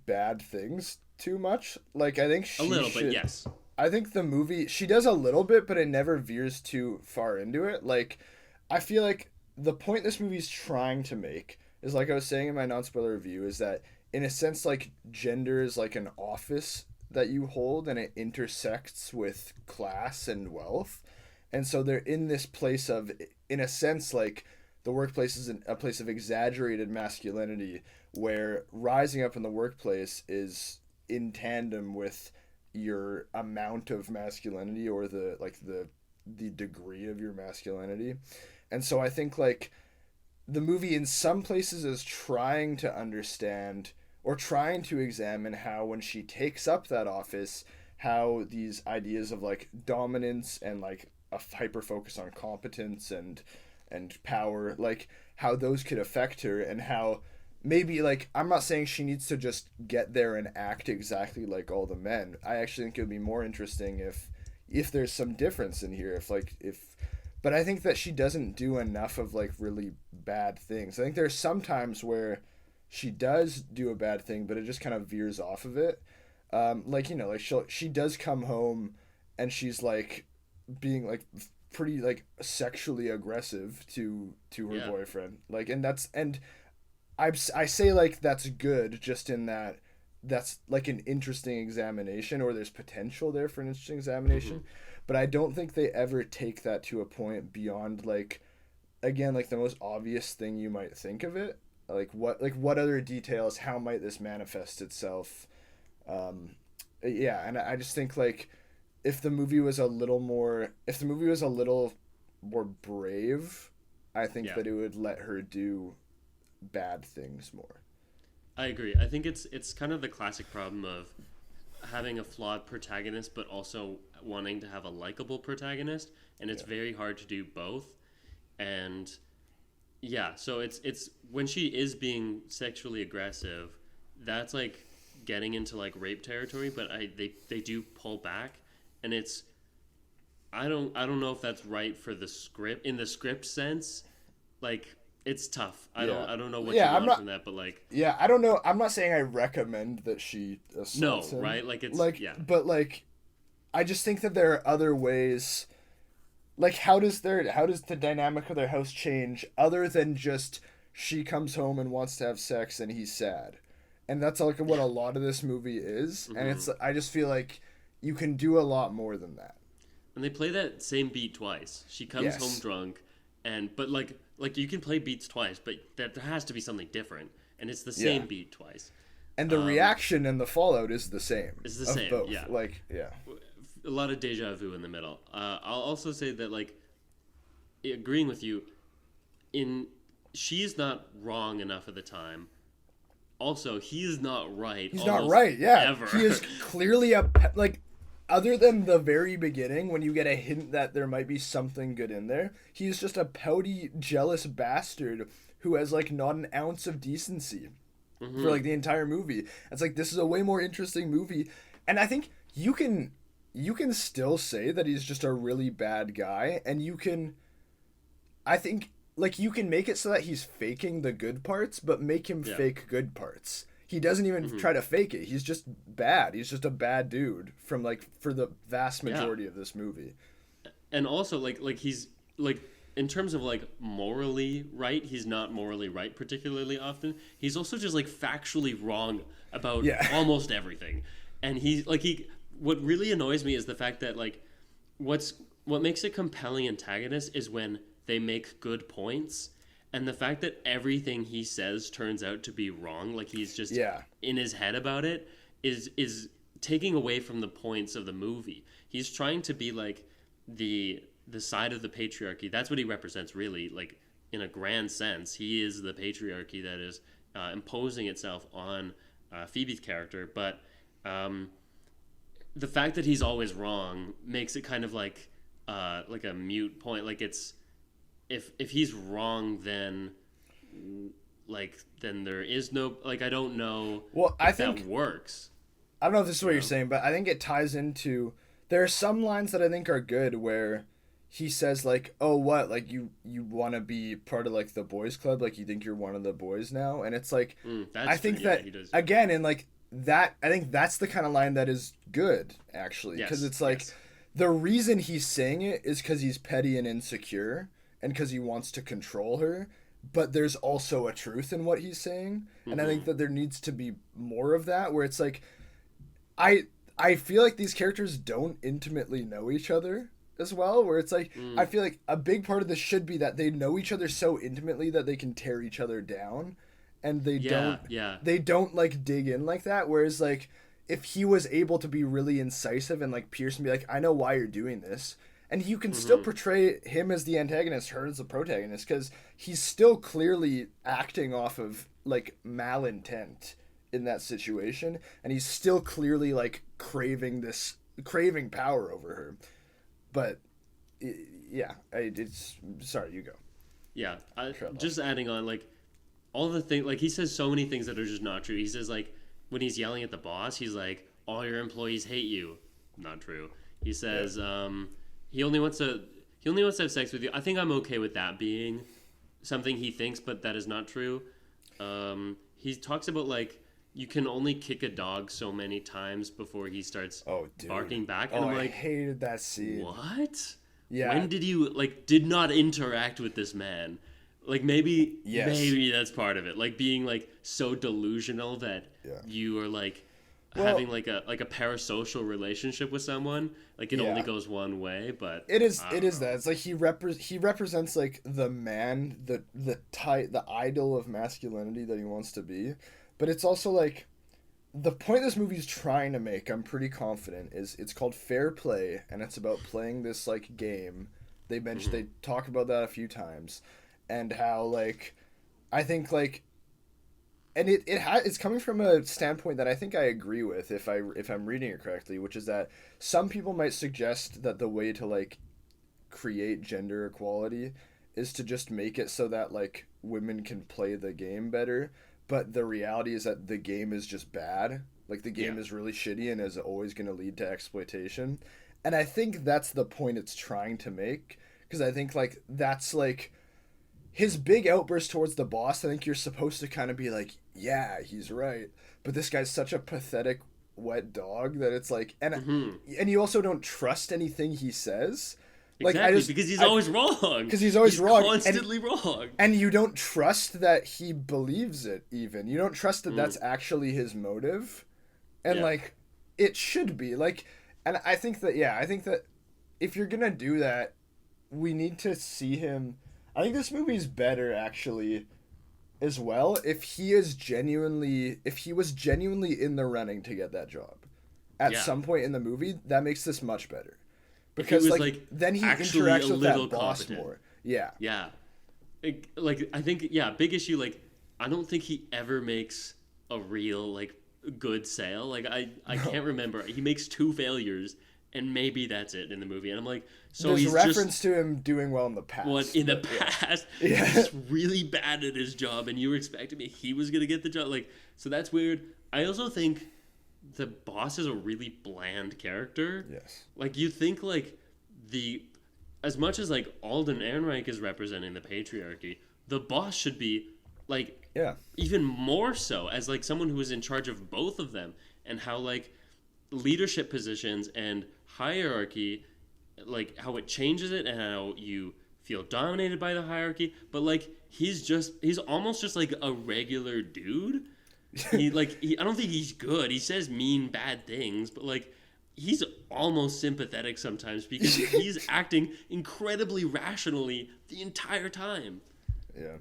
[SPEAKER 2] bad things too much. Like, I think she
[SPEAKER 1] a little bit, yes.
[SPEAKER 2] I think the movie, she does a little bit, but it never veers too far into it. Like, I feel like the point this movie's trying to make is, like I was saying in my non-spoiler review, is that in a sense, like, gender is like an office that you hold, and it intersects with class and wealth. And so they're in this place of, in a sense, like, the workplace is a place of exaggerated masculinity, where rising up in the workplace is in tandem with your amount of masculinity, or the degree of your masculinity. And so I think like the movie in some places is trying to understand or trying to examine how, when she takes up that office, how these ideas of like dominance and like a hyper focus on competence and power, like how those could affect her, and how maybe, like, I'm not saying she needs to just get there and act exactly like all the men. I actually think it would be more interesting if there's some difference in here, if but I think that she doesn't do enough of like really bad things. I think there's some times where she does do a bad thing, but it just kind of veers off of it. Like, you know, like she does come home and she's like being like pretty like sexually aggressive to her boyfriend. Like, and I say like that's good, just in that that's like an interesting examination, or there's potential there for an interesting examination. Mm-hmm. But I don't think they ever take that to a point beyond like, again, like the most obvious thing you might think of it. Like what other details, how might this manifest itself? And I just think like if the movie was a little more brave, I think that it would let her do bad things more.
[SPEAKER 1] I agree. I think it's kind of the classic problem of having a flawed protagonist but also wanting to have a likable protagonist, and it's very hard to do both. And so it's when she is being sexually aggressive, that's like getting into like rape territory, but they do pull back, and it's I don't know if that's right for the script, in the script sense. Like, it's tough. I don't know what you want from that, but like,
[SPEAKER 2] I don't know. I'm not saying I recommend that she assaults him.
[SPEAKER 1] Right? Like, it's
[SPEAKER 2] like, but like, I just think that there are other ways. Like, how does the dynamic of their house change other than just she comes home and wants to have sex and he's sad, and that's like what a lot of this movie is. Mm-hmm. And I just feel like you can do a lot more than that.
[SPEAKER 1] And they play that same beat twice. She comes home drunk, but like you can play beats twice, but there has to be something different, and it's the same beat twice.
[SPEAKER 2] And the reaction and the fallout is the same.
[SPEAKER 1] It's the same,
[SPEAKER 2] both.
[SPEAKER 1] Yeah.
[SPEAKER 2] Like,
[SPEAKER 1] a lot of deja vu in the middle. I'll also say that, like, agreeing with you, she's not wrong enough at the time. Also, he's not right.
[SPEAKER 2] He's not right, yeah.
[SPEAKER 1] Ever.
[SPEAKER 2] He is clearly other than the very beginning, when you get a hint that there might be something good in there, he's just a pouty, jealous bastard who has, like, not an ounce of decency for, like, the entire movie. It's like, this is a way more interesting movie. And I think you can still say that he's just a really bad guy, and you can make it so that he's faking the good parts, but make him fake good parts. He doesn't even try to fake it. He's just bad. He's just a bad dude for the vast majority of this movie.
[SPEAKER 1] And also, like he's, like, in terms of, like, morally right, he's not morally right particularly often. He's also just, like, factually wrong about almost everything. And what really annoys me is the fact that, like, what makes a compelling antagonist is when they make good points. And the fact that everything he says turns out to be wrong, like he's just in his head about it, is taking away from the points of the movie. He's trying to be like the side of the patriarchy. That's what he represents, really. Like, in a grand sense, he is the patriarchy that is imposing itself on Phoebe's character. But the fact that he's always wrong makes it kind of like a mute point. Like, it's if he's wrong, then there is no, like, I don't know.
[SPEAKER 2] Well, I think
[SPEAKER 1] that works.
[SPEAKER 2] I don't know if this is what you're saying, but I think it ties into, there are some lines that I think are good where he says, like, oh, what, like, you want to be part of, like, the boys club, like, you think you're one of the boys now, and it's like, I think that again, and like that, I think that's the kind of line that is good, actually, because it's like the reason he's saying it is because he's petty and insecure, and because he wants to control her, but there's also a truth in what he's saying. And I think that there needs to be more of that, where it's like, I feel like these characters don't intimately know each other, as well, where it's like I feel like a big part of this should be that they know each other so intimately that they can tear each other down, and they don't like dig in like that. Whereas like if he was able to be really incisive and like pierce and be like, I know why you're doing this, and you can still portray him as the antagonist, her as the protagonist, because he's still clearly acting off of like malintent in that situation, and he's still clearly like craving power over her. But yeah, it's sorry, you go.
[SPEAKER 1] Yeah, just adding on, like, all the things, like, he says so many things that are just not true. He says, like, when he's yelling at the boss, he's like, all your employees hate you. Not true. He says, he only wants to have sex with you. I think I'm okay with that being something he thinks, but that is not true. He talks about, like, you can only kick a dog so many times before he starts barking back. And I'm like,
[SPEAKER 2] I hated that scene.
[SPEAKER 1] What?
[SPEAKER 2] Yeah.
[SPEAKER 1] When did you, like, did not interact with this man? Like, maybe that's part of it. Like, being, like, so delusional that you are, like, having, like a parasocial relationship with someone. Like, it only goes one way, but...
[SPEAKER 2] It is that. It's like he represents, like, the man, the idol of masculinity that he wants to be. But it's also, like, the point this movie's trying to make, I'm pretty confident, is it's called Fair Play, and it's about playing this, like, game. They talk about that a few times, and how, like, I think, like, and it's coming from a standpoint that I think I agree with, if I'm reading it correctly, which is that some people might suggest that the way to, like, create gender equality is to just make it so that, like, women can play the game better. But the reality is that the game is just bad. Like, the game is really shitty and is always going to lead to exploitation. And I think that's the point it's trying to make. Because I think, like, that's, like, his big outburst towards the boss. I think you're supposed to kind of be like, yeah, he's right. But this guy's such a pathetic, wet dog that it's like... And you also don't trust anything he says. Like,
[SPEAKER 1] exactly, because he's always wrong.
[SPEAKER 2] Because he's always wrong.
[SPEAKER 1] Constantly wrong.
[SPEAKER 2] And you don't trust that he believes it, even. You don't trust that that's actually his motive. And, like, it should be. Like, and I think that if you're going to do that, we need to see him... I think this movie's better, actually, as well, if he was genuinely in the running to get that job. At some point in the movie, that makes this much better. Because, like, then he interacts with that boss more. Yeah.
[SPEAKER 1] Yeah. Like, I think, big issue, like, I don't think he ever makes a real, like, good sale. Like, I can't remember. He makes 2 failures, and maybe that's it in the movie. And I'm like, so
[SPEAKER 2] there's
[SPEAKER 1] he's
[SPEAKER 2] reference to him doing well in the past.
[SPEAKER 1] What, in the past? Yeah. He's really bad at his job, and you were expecting me he was going to get the job. Like, so that's weird. I also think... the boss is a really bland character.
[SPEAKER 2] Yes.
[SPEAKER 1] Like, you think, like, as much as, like, Alden Ehrenreich is representing the patriarchy, the boss should be, like, even more so as, like, someone who is in charge of both of them, and how, like, leadership positions and hierarchy, like, how it changes it and how you feel dominated by the hierarchy. But, like, he's almost just, like, a regular dude. I don't think he's good. He says mean, bad things, but, like, he's almost sympathetic sometimes because he's acting incredibly rationally the entire time.
[SPEAKER 2] Yeah.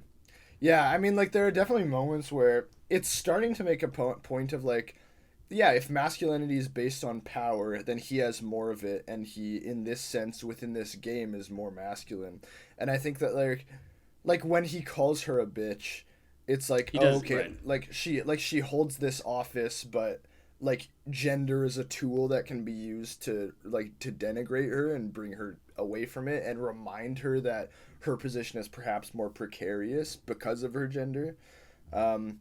[SPEAKER 2] Yeah, I mean, like, there are definitely moments where it's starting to make a point of, like, if masculinity is based on power, then he has more of it, and he, in this sense, within this game, is more masculine. And I think that, like when he calls her a bitch... It's like, right. like she holds this office, but, like, gender is a tool that can be used to denigrate her and bring her away from it and remind her that her position is perhaps more precarious because of her gender. And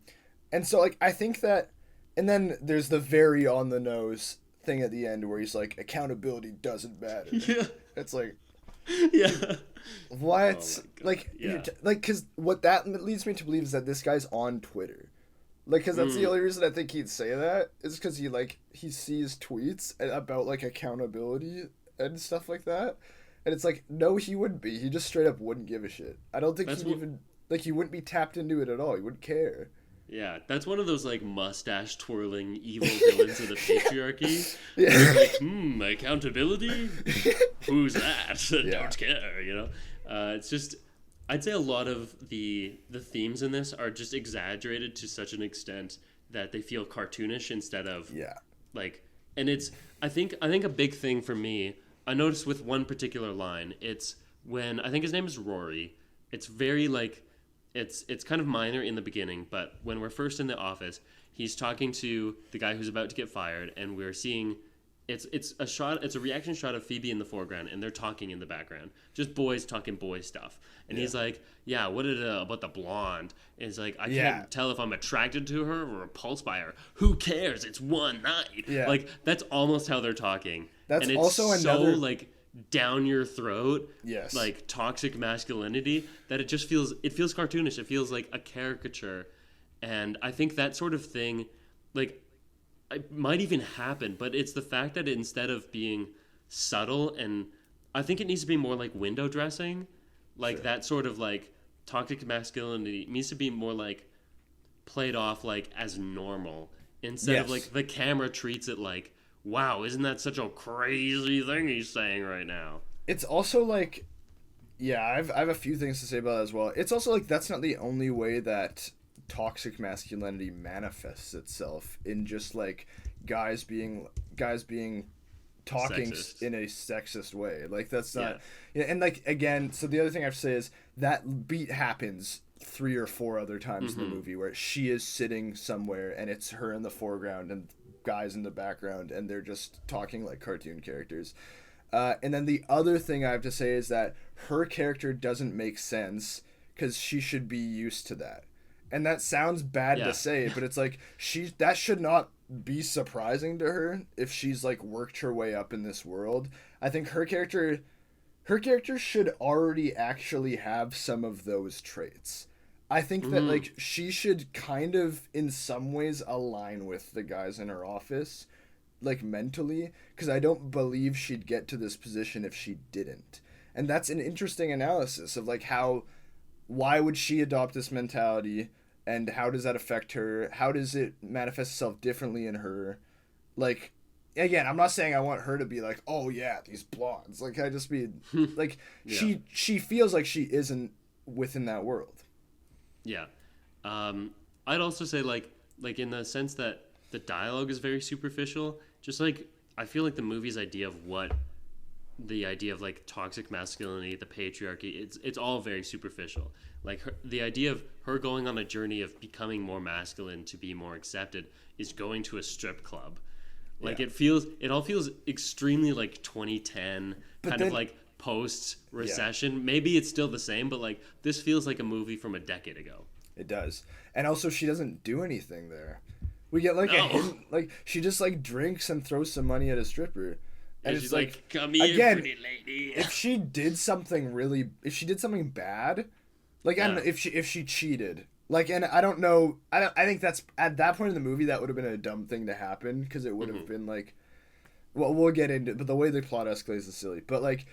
[SPEAKER 2] so, like, I think that, and then there's the very on the nose thing at the end where he's like, accountability doesn't matter.
[SPEAKER 1] Yeah.
[SPEAKER 2] It's like,
[SPEAKER 1] yeah.
[SPEAKER 2] What? Because what that leads me to believe is that this guy's on Twitter. Like, because that's the only reason I think he'd say that is because he sees tweets about, like, accountability and stuff like that. And it's like, no, he wouldn't be. He just straight up wouldn't give a shit. I don't think he wouldn't be tapped into it at all. He wouldn't care.
[SPEAKER 1] Yeah, that's one of those like mustache twirling evil villains of the patriarchy.
[SPEAKER 2] Yeah.
[SPEAKER 1] It's like, accountability? Who's that?
[SPEAKER 2] Yeah.
[SPEAKER 1] Don't care, you know? It's just, I'd say a lot of the themes in this are just exaggerated to such an extent that they feel cartoonish instead of
[SPEAKER 2] Yeah.
[SPEAKER 1] like, and it's, I think a big thing for me, I noticed with one particular line, it's when, I think his name is Rory. It's very like, it's kind of minor in the beginning, but when we're first in the office, he's talking to the guy who's about to get fired, and we're seeing it's a reaction shot of Phoebe in the foreground, and they're talking in the background, just boys talking boy stuff, and he's like, yeah, what is about the blonde? And he's like, I can't tell if I'm attracted to her or repulsed by her. Who cares? It's one night. Yeah. Like that's almost how they're talking.
[SPEAKER 2] That's
[SPEAKER 1] and it's
[SPEAKER 2] also
[SPEAKER 1] so
[SPEAKER 2] another
[SPEAKER 1] like down your throat,
[SPEAKER 2] yes,
[SPEAKER 1] like toxic masculinity, that it feels cartoonish. It feels like a caricature, and I think that sort of thing, like, it might even happen. But it's the fact that instead of being subtle, and I think it needs to be more like window dressing, like sure, that sort of like toxic masculinity needs to be more like played off like as normal instead of like the camera treats it like, wow, isn't that such a crazy thing he's saying right now?
[SPEAKER 2] It's also like, yeah, I have a few things to say about that as well. It's also like that's not the only way that toxic masculinity manifests itself in just like guys being talking sexist in a sexist way. Like that's not, and like again, so the other thing I have to say is that beat happens 3 or 4 other times in the movie where she is sitting somewhere and it's her in the foreground and guys in the background and they're just talking like cartoon characters. And then the other thing I have to say is that her character doesn't make sense because she should be used to that. And that sounds bad to say, but it's like that should not be surprising to her if she's like worked her way up in this world. I think her character should already actually have some of those traits. I think that like she should kind of in some ways align with the guys in her office, like mentally, because I don't believe she'd get to this position if she didn't. And that's an interesting analysis of like why would she adopt this mentality, and how does that affect her? How does it manifest itself differently in her? Like, again, I'm not saying I want her to be like, oh yeah, these blondes. Like, I just be like, she feels like she isn't within that world.
[SPEAKER 1] Yeah. I'd also say like in the sense that the dialogue is very superficial, just like I feel like the movie's idea of what the idea of like toxic masculinity, the patriarchy, it's all very superficial. Like the idea of her going on a journey of becoming more masculine to be more accepted is going to a strip club. Like it all feels extremely like 2010 of like post recession. Maybe it's still the same, but like this feels like a movie from a decade ago.
[SPEAKER 2] It does. And also she doesn't do anything there. We get like a hint, like she just like drinks and throws some money at a stripper. And
[SPEAKER 1] she's like, come here,
[SPEAKER 2] again,
[SPEAKER 1] pretty lady.
[SPEAKER 2] if she did something bad, like I don't know, if she cheated, like, and I don't know, I think that's at that point in the movie that would have been a dumb thing to happen because it would have been like, well, we'll get into it, but the way the plot escalates is silly, but like,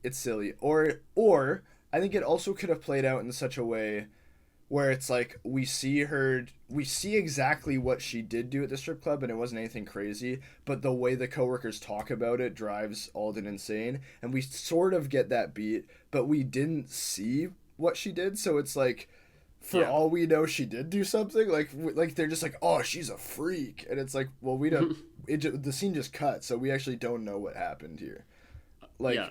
[SPEAKER 2] it's silly, or I think it also could have played out in such a way where it's like we see exactly what she did do at the strip club and it wasn't anything crazy, but the way the coworkers talk about it drives Alden insane, and we sort of get that beat, but we didn't see what she did, so it's like for all we know she did do something, like they're just like, oh, she's a freak, and it's like, well, we don't the scene just cut, so we actually don't know what happened here. Like,
[SPEAKER 1] yeah,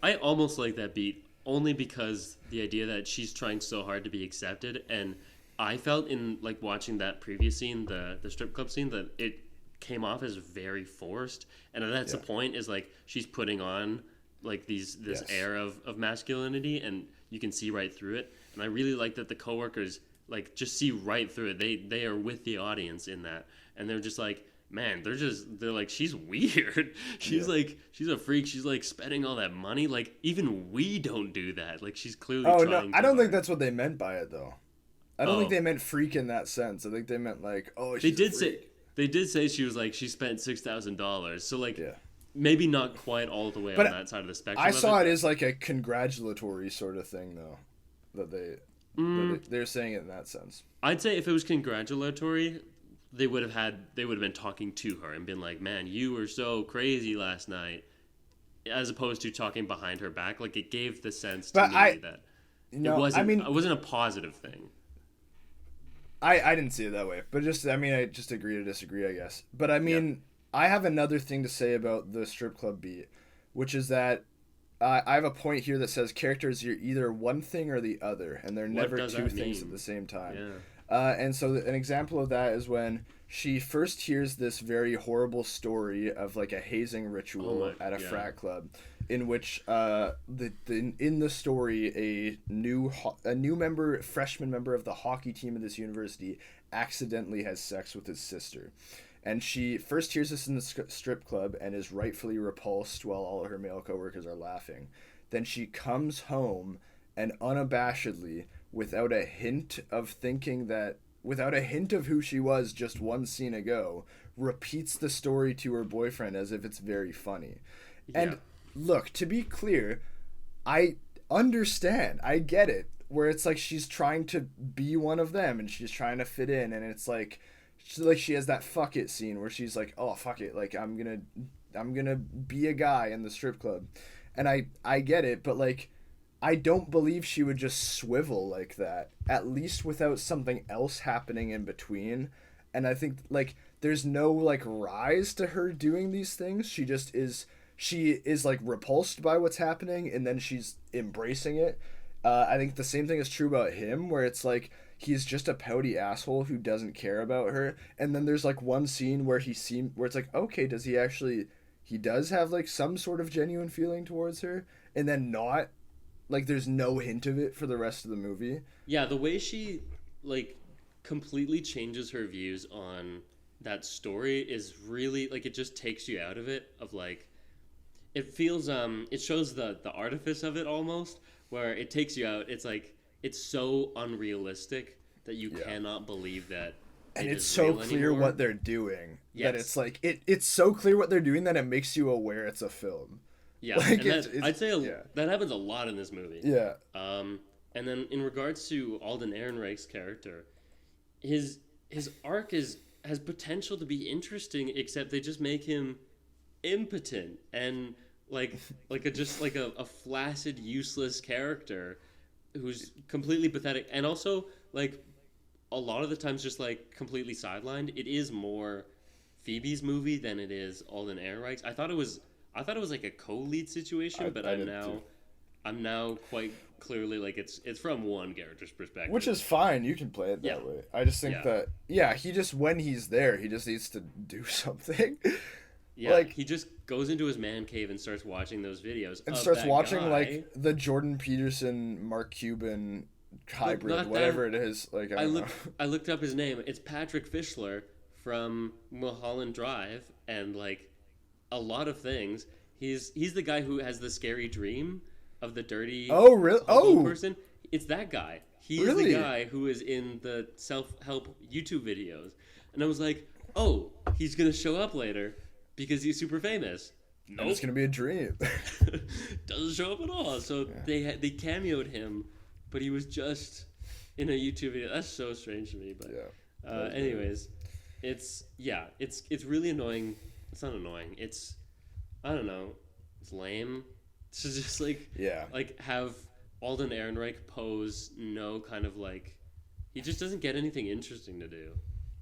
[SPEAKER 1] I almost like that beat only because the idea that she's trying so hard to be accepted, and I felt in like watching that previous scene, the strip club scene, that it came off as very forced, and that's the point, is like she's putting on like this air of masculinity, and you can see right through it. And I really like that the coworkers like just see right through it. They are with the audience in that, and they're just like, man, they're like, she's weird. She's like, she's a freak. She's like spending all that money. Like even we don't do that. Like she's clearly trying.
[SPEAKER 2] Oh no, I don't think that's what they meant by it though. I don't think they meant freak in that sense. I think they meant like, oh, she's a freak.
[SPEAKER 1] They did say she was like, she spent $6,000. So like, maybe not quite all the way on that side of the spectrum.
[SPEAKER 2] I saw it as like a congratulatory sort of thing though, that they. They're saying it in that sense.
[SPEAKER 1] I'd say if it was congratulatory, they would have been talking to her and been like, "Man, you were so crazy last night," as opposed to talking behind her back. Like it gave the sense to me that it wasn't a positive thing.
[SPEAKER 2] I didn't see it that way, but I just agree to disagree, I guess. But I mean, I have another thing to say about the strip club beat, which is that I have a point here that says characters are either one thing or the other, and they're never two things at the same time.
[SPEAKER 1] Yeah.
[SPEAKER 2] And so an example of that is when she first hears this very horrible story of like a hazing ritual at a frat club, in which in the story a new freshman member of the hockey team of this university accidentally has sex with his sister. And she first hears this in the strip club and is rightfully repulsed while all of her male coworkers are laughing. Then she comes home and unabashedly, without a hint of who she was just one scene ago, repeats the story to her boyfriend as if it's very funny. Yeah. And look, to be clear, I understand. I get it. Where it's like she's trying to be one of them and she's trying to fit in, and it's like she has that fuck it scene where she's like, oh fuck it, like I'm gonna be a guy in the strip club, and I get it, but like I don't believe she would just swivel like that, at least without something else happening in between. And I think like there's no like rise to her doing these things. She is like repulsed by what's happening, and then she's embracing it. I think the same thing is true about him, where it's like he's just a pouty asshole who doesn't care about her. And then there's like one scene where where it's like, okay, he does have like some sort of genuine feeling towards her, and then not, like there's no hint of it for the rest of the movie.
[SPEAKER 1] Yeah, the way she like completely changes her views on that story is really like, it just takes you out of it, of like it feels it shows the artifice of it almost, where it takes you out. It's like it's so unrealistic that you cannot believe that.
[SPEAKER 2] And it's so clear anymore. What they're doing. Yes. That it's like it's so clear what they're doing that it makes you aware it's a film.
[SPEAKER 1] Yeah, like and I'd say that happens a lot in this movie.
[SPEAKER 2] Yeah.
[SPEAKER 1] And then in regards to Alden Ehrenreich's character, his arc has potential to be interesting, except they just make him impotent and like a flaccid, useless character who's completely pathetic, and also like a lot of the times just like completely sidelined. It is more Phoebe's movie than it is Alden Ehrenreich's. I thought it was like a co-lead situation, but I'm now quite clearly like it's from one character's perspective,
[SPEAKER 2] which is fine. You can play it that way. I just think that he just, when he's there, he just needs to do something.
[SPEAKER 1] Yeah, like he just goes into his man cave and starts watching those videos
[SPEAKER 2] and starts watching like the Jordan Peterson, Mark Cuban hybrid, whatever it is. Like
[SPEAKER 1] I looked up his name. It's Patrick Fischler from Mulholland Drive and like a lot of things. He's the guy who has the scary dream of the dirty person. It's that guy. He's the guy who is in the self-help YouTube videos. And I was like, oh, he's gonna show up later because he's super famous.
[SPEAKER 2] Nope. And it's gonna be a dream.
[SPEAKER 1] Doesn't show up at all. So they cameoed him, but he was just in a YouTube video. That's so strange to me. But anyways, it's really annoying. It's not annoying. It's, I don't know. It's lame. To just like have Alden Ehrenreich pose no kind of like, he just doesn't get anything interesting to do.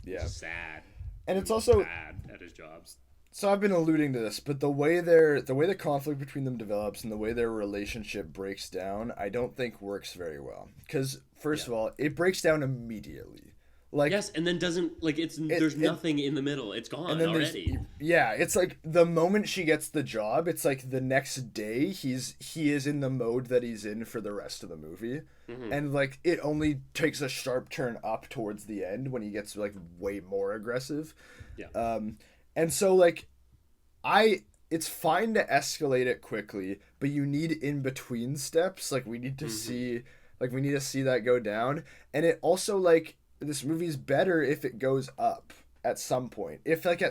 [SPEAKER 2] Yeah.
[SPEAKER 1] It's sad.
[SPEAKER 2] And it's also
[SPEAKER 1] bad at his jobs.
[SPEAKER 2] So I've been alluding to this, but the way the conflict between them develops and the way their relationship breaks down, I don't think works very well. Because first of all, it breaks down immediately. Like,
[SPEAKER 1] yes, and then doesn't, like, there's nothing in the middle. It's gone already.
[SPEAKER 2] Yeah, it's like the moment she gets the job, it's like the next day he is in the mode that he's in for the rest of the movie. Mm-hmm. And like it only takes a sharp turn up towards the end when he gets like way more aggressive.
[SPEAKER 1] Yeah.
[SPEAKER 2] And so like it's fine to escalate it quickly, but you need in between steps. Like we need to see that go down. And it also like, this movie's better if it goes up at some point. If like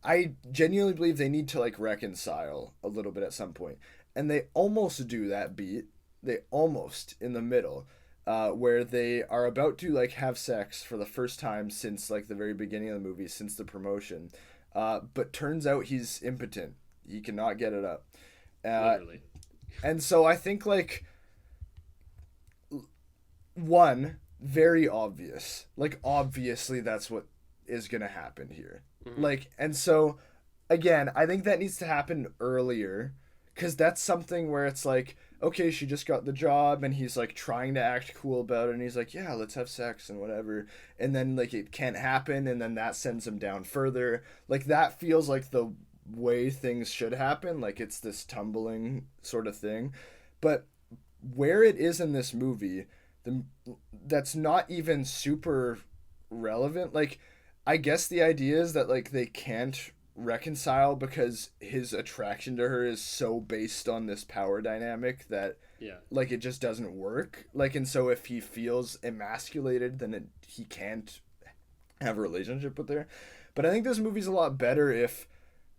[SPEAKER 2] I genuinely believe they need to like reconcile a little bit at some point, and they almost do that beat. They almost in the middle, where they are about to like have sex for the first time since like the very beginning of the movie, since the promotion. But turns out he's impotent. He cannot get it up.
[SPEAKER 1] Literally.
[SPEAKER 2] And so I think like one, very obvious. Like obviously that's what is gonna happen here.
[SPEAKER 1] Mm-hmm.
[SPEAKER 2] Like, and so again, I think that needs to happen earlier, because that's something where it's like, okay, she just got the job and he's like trying to act cool about it and he's like, yeah, let's have sex and whatever, and then like it can't happen and then that sends him down further. Like that feels like the way things should happen, like it's this tumbling sort of thing. But where it is in this movie, the that's not even super relevant. Like I guess the idea is that like they can't reconcile because his attraction to her is so based on this power dynamic that
[SPEAKER 1] Yeah.
[SPEAKER 2] like it just doesn't work. Like, and so if he feels emasculated, then he can't have a relationship with her. But I think this movie's a lot better if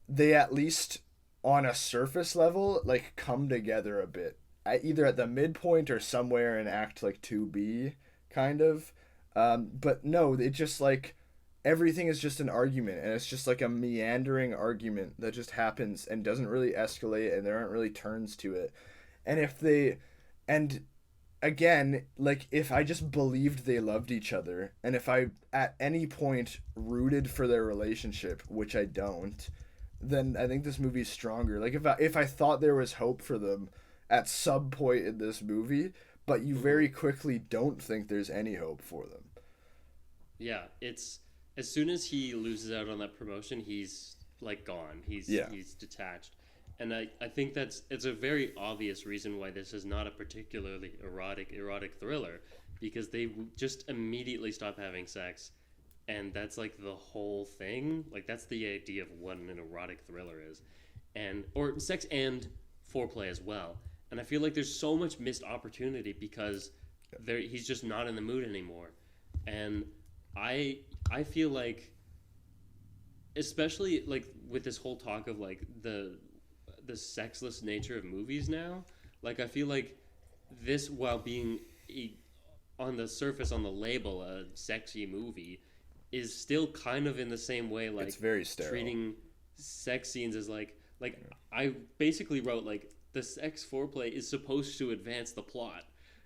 [SPEAKER 2] they at least on a surface level like come together a bit, either at the midpoint or somewhere in act like 2B kind of. But no, it just like everything is just an argument and it's just like a meandering argument that just happens and doesn't really escalate and there aren't really turns to it. And if they, and again, like if I just believed they loved each other and if I at any point rooted for their relationship, which I don't, then I think this movie's stronger. Like if I thought there was hope for them at some point in this movie, but you very quickly don't think there's any hope for them.
[SPEAKER 1] Yeah, it's as soon as he loses out on that promotion, he's like gone. He's detached. And I think it's a very obvious reason why this is not a particularly erotic thriller, because they just immediately stop having sex, and that's like the whole thing. Like that's the idea of what an erotic thriller is, and or sex and foreplay as well. And I feel like there's so much missed opportunity because he's just not in the mood anymore, and I feel like, especially like with this whole talk of like the sexless nature of movies now, like I feel like this, while being on the surface, on the label, a sexy movie, is still kind of in the same way, like
[SPEAKER 2] it's very sterile.
[SPEAKER 1] Treating sex scenes as like I basically wrote like the sex foreplay is supposed to advance the plot.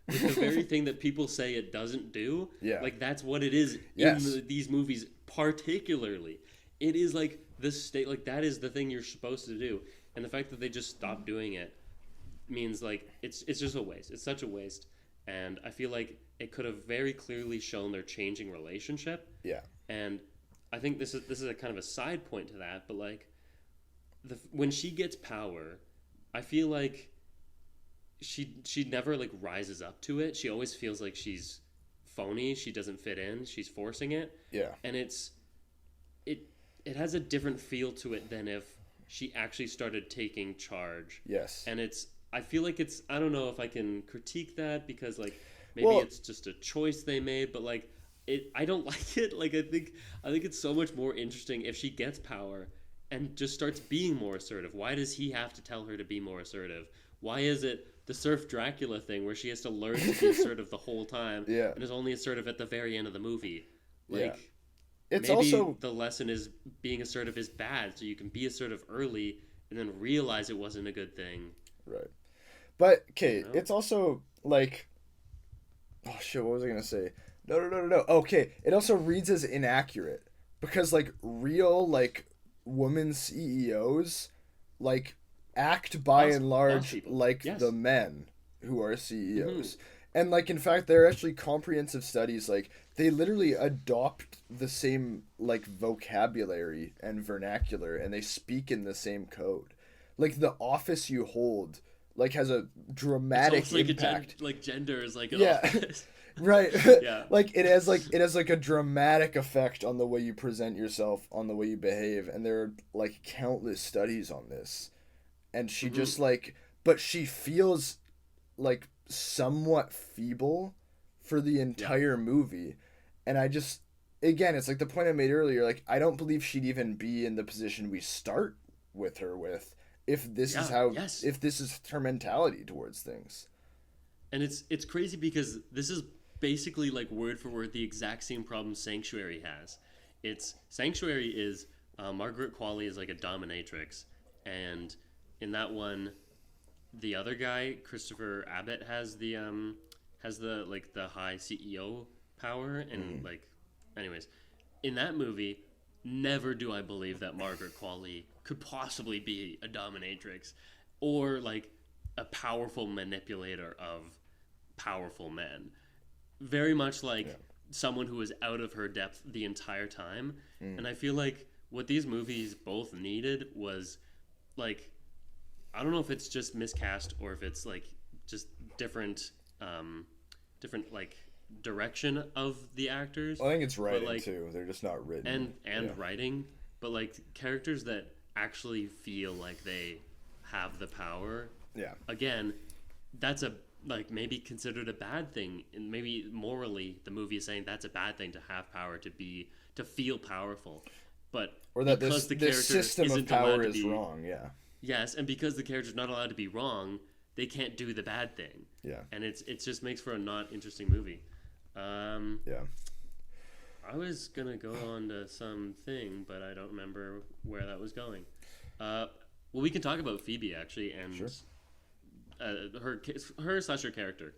[SPEAKER 1] Like the very thing that people say it doesn't do, like that's what it is in these movies. Particularly, it is like the state, like that is the thing you're supposed to do, and the fact that they just stopped doing it means like it's just a waste. It's such a waste, and I feel like it could have very clearly shown their changing relationship.
[SPEAKER 2] Yeah,
[SPEAKER 1] and I think this is a kind of a side point to that, but like when she gets power, I feel like she never like rises up to it. She always feels like she's phony. She doesn't fit in. She's forcing it.
[SPEAKER 2] Yeah.
[SPEAKER 1] And it has a different feel to it than if she actually started taking charge.
[SPEAKER 2] Yes.
[SPEAKER 1] And I feel like I don't know if I can critique that because like maybe it's just a choice they made, but like I don't like it. Like I think it's so much more interesting if she gets power and just starts being more assertive. Why does he have to tell her to be more assertive? Why is it the Surf Dracula thing where she has to learn to be assertive the whole time and is only assertive at the very end of the movie? Like,
[SPEAKER 2] it's
[SPEAKER 1] maybe
[SPEAKER 2] also
[SPEAKER 1] the lesson is being assertive is bad, so you can be assertive early and then realize it wasn't a good thing.
[SPEAKER 2] Right. But, okay, it's also, like... Oh, shit, what was I going to say? No. Okay, it also reads as inaccurate. Because, like, real, like, women CEOs, like... act by and large like the men who are CEOs. And like in fact there are actually comprehensive studies, like they literally adopt the same like vocabulary and vernacular and they speak in the same code. Like the office you hold like has a dramatic
[SPEAKER 1] like
[SPEAKER 2] impact.
[SPEAKER 1] Like gender is like
[SPEAKER 2] office. Right.
[SPEAKER 1] Yeah.
[SPEAKER 2] Like it has like a dramatic effect on the way you present yourself, on the way you behave, and there are like countless studies on this. And she just like, but she feels like somewhat feeble for the entire movie. And I just, again, it's like the point I made earlier, like, I don't believe she'd even be in the position we start with her with if this is if this is her mentality towards things.
[SPEAKER 1] And it's crazy because this is basically like word for word the exact same problem Sanctuary has. It's Sanctuary is Margaret Qualley is like a dominatrix, and in that one, the other guy, Christopher Abbott, has the like the high CEO power, and like, anyways, in that movie, never do I believe that Margaret Qualley could possibly be a dominatrix or like a powerful manipulator of powerful men. Very much like someone who was out of her depth the entire time. And I feel like what these movies both needed was like, I don't know if it's just miscast or if it's like just different like direction of the actors.
[SPEAKER 2] I think it's writing
[SPEAKER 1] like,
[SPEAKER 2] too. They're just not written.
[SPEAKER 1] And writing, but like characters that actually feel like they have the power.
[SPEAKER 2] Yeah.
[SPEAKER 1] Again, that's a like maybe considered a bad thing, and maybe morally the movie is saying that's a bad thing to have power, to feel powerful, but
[SPEAKER 2] or that
[SPEAKER 1] because
[SPEAKER 2] this system of power is wrong. Yeah.
[SPEAKER 1] Yes, and because the character's not allowed to be wrong, they can't do the bad thing.
[SPEAKER 2] Yeah.
[SPEAKER 1] And it just makes for a not interesting movie.
[SPEAKER 2] Yeah.
[SPEAKER 1] I was gonna go on to something, but I don't remember where that was going. Well, we can talk about Phoebe actually, and
[SPEAKER 2] sure.
[SPEAKER 1] Her/her character.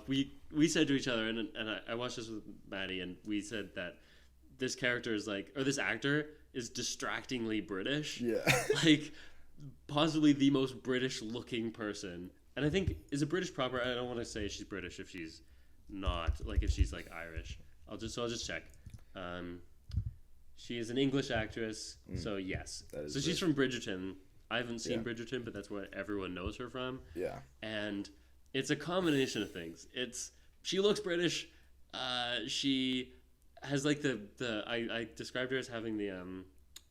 [SPEAKER 1] We said to each other, and I watched this with Maddie, and we said that this character is like, or this actor is distractingly British.
[SPEAKER 2] Yeah.
[SPEAKER 1] Like, possibly the most British looking person. And I think, is it British proper? I don't want to say she's British if she's not, like if she's like Irish. I'll just check. She is an English actress, so yes. So she's from Bridgerton. I haven't seen Bridgerton, but that's where everyone knows her from. Yeah. And it's a combination of things. She looks British. She has like I described her as having the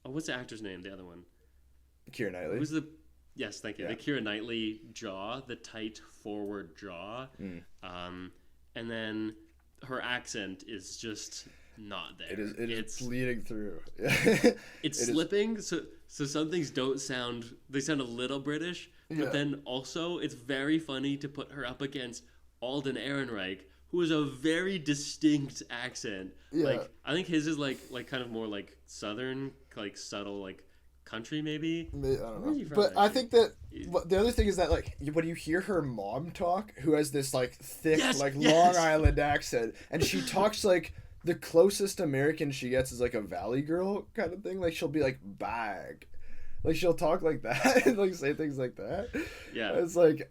[SPEAKER 1] what's the actor's name? The other one.
[SPEAKER 2] Keira Knightley.
[SPEAKER 1] Who's the? Yes, thank you. Yeah. The Keira Knightley jaw, the tight forward jaw, and then her accent is just not there.
[SPEAKER 2] It's bleeding through.
[SPEAKER 1] It's slipping. So some things don't sound. They sound a little British, but then also it's very funny to put her up against Alden Ehrenreich, who has a very distinct accent. Yeah. Like I think his is like kind of more like southern, like subtle, like country maybe.
[SPEAKER 2] I don't know. But I think that the other thing is that like when you hear her mom talk, who has this like thick Long Island accent, and she talks like the closest American she gets is like a Valley Girl kind of thing. Like she'll be like bag. Like she'll talk like that and like say things like that. Yeah. It's like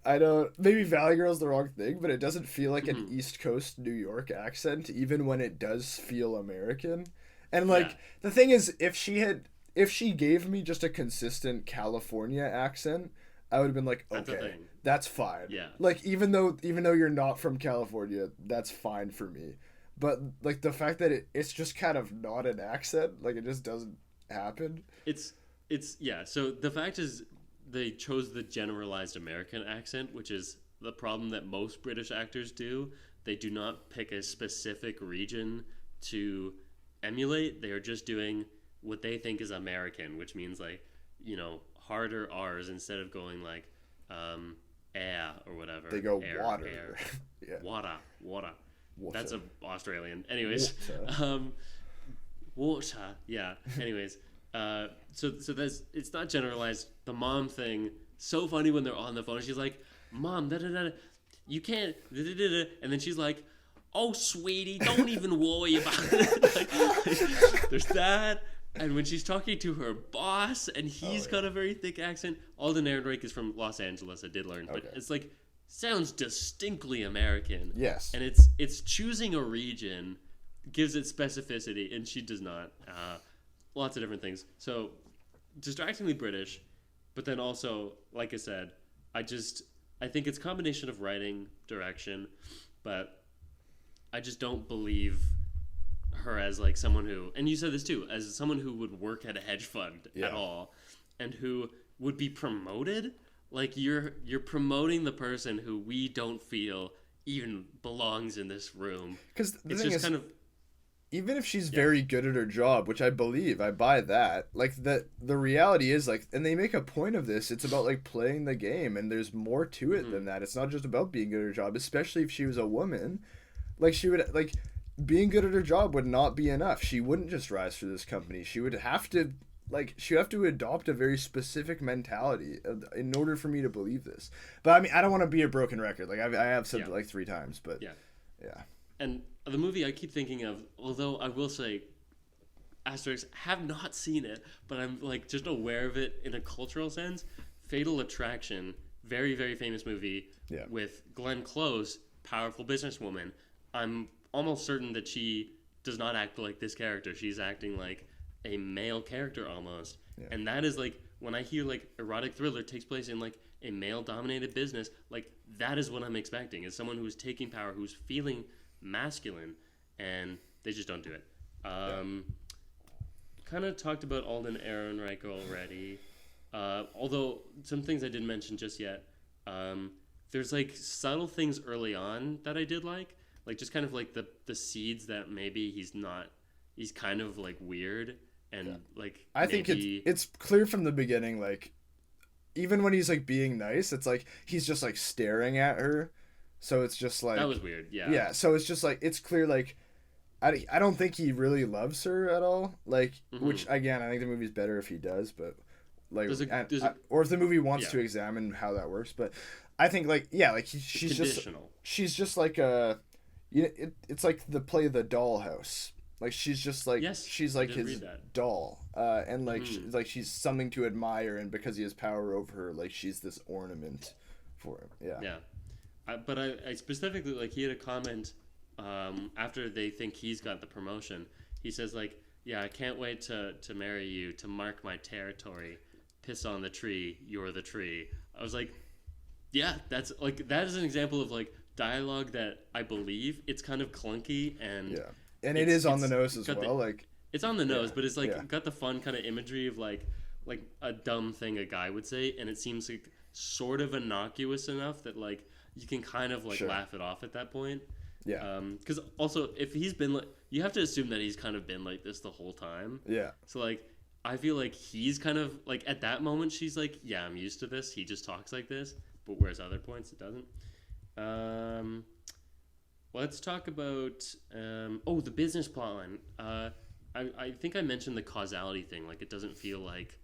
[SPEAKER 2] maybe Valley Girl's the wrong thing, but it doesn't feel like an East Coast New York accent, even when it does feel American. And like the thing is, if she gave me just a consistent California accent, I would have been like, okay, that's fine. Yeah. Like even though you're not from California, that's fine for me. But like the fact that it's just kind of not an accent, like it just doesn't happen.
[SPEAKER 1] So the fact is they chose the generalized American accent, which is the problem that most British actors do. They do not pick a specific region to emulate. They are just doing what they think is American, which means like, harder R's instead of going like air or whatever.
[SPEAKER 2] They go air, water.
[SPEAKER 1] Air. Yeah. Water. That's a Australian. Anyways. Water. Yeah. Anyways. So that's, it's not generalized. The mom thing, so funny when they're on the phone. She's like, Mom, you can't, and then she's like, oh, sweetie, don't even worry about it. like, there's that. And when she's talking to her boss, and he's got a very thick accent, Alden Ehrenreich is from Los Angeles, I did learn, but it's like, sounds distinctly American. Yes. And it's choosing a region gives it specificity, and she does not. Lots of different things. So, distractingly British, but then also, like I said, I think it's a combination of writing, direction, but I just don't believe her as like someone who, and you said this too, as someone who would work at a hedge fund at all, and who would be promoted. Like you're promoting the person who we don't feel even belongs in this room. Because it's just kind of.
[SPEAKER 2] Even if she's very good at her job, which I believe, I buy that. Like the reality is like, and they make a point of this. It's about like playing the game, and there's more to it than that. It's not just about being good at her job, especially if she was a woman. like she would like being good at her job would not be enough. She wouldn't just rise for this company. She would have to adopt a very specific mentality in order for me to believe this. But I mean, I don't want to be a broken record. Like I have said it like 3 times, but yeah.
[SPEAKER 1] And the movie I keep thinking of, although I will say, asterisks, have not seen it, but I'm like just aware of it in a cultural sense. Fatal Attraction, very, very famous movie with Glenn Close, powerful businesswoman. I'm almost certain that she does not act like this character. She's acting like a male character almost. Yeah. And that is like, when I hear like erotic thriller takes place in like a male-dominated business, like that is what I'm expecting, is someone who's taking power, who's feeling masculine, and they just don't do it. Kind of talked about Alden Ehrenreich already. Although some things I didn't mention just yet. There's like subtle things early on that I did like just kind of like the seeds that maybe he's kind of like weird and like
[SPEAKER 2] I think it's clear from the beginning, like even when he's like being nice, it's like he's just like staring at her, so it's just like
[SPEAKER 1] that was weird. Yeah,
[SPEAKER 2] so it's just like it's clear like I don't think he really loves her at all, like which again I think the movie's better if he does, but like or if the movie wants to examine how that works, but I think like she's just like a it's like the play The Dollhouse. Like she's just like she's like his doll, and like she's something to admire, and because he has power over her, like she's this ornament for him.
[SPEAKER 1] But I specifically like he had a comment after they think he's got the promotion. He says like, I can't wait to marry you, to mark my territory, piss on the tree, you're the tree. I was like, that's like, that is an example of like dialogue that I believe. It's kind of clunky and
[SPEAKER 2] it is on the nose as well. Like
[SPEAKER 1] it's on the nose, but it's like got the fun kind of imagery of like a dumb thing a guy would say, and it seems like sort of innocuous enough that like you can kind of like laugh it off at that point. Because also if he's been like, you have to assume that he's kind of been like this the whole time. So like I feel like he's kind of like at that moment she's like, I'm used to this. He just talks like this, but whereas other points it doesn't. Let's talk about the business plotline. I think I mentioned the causality thing. Like it doesn't feel like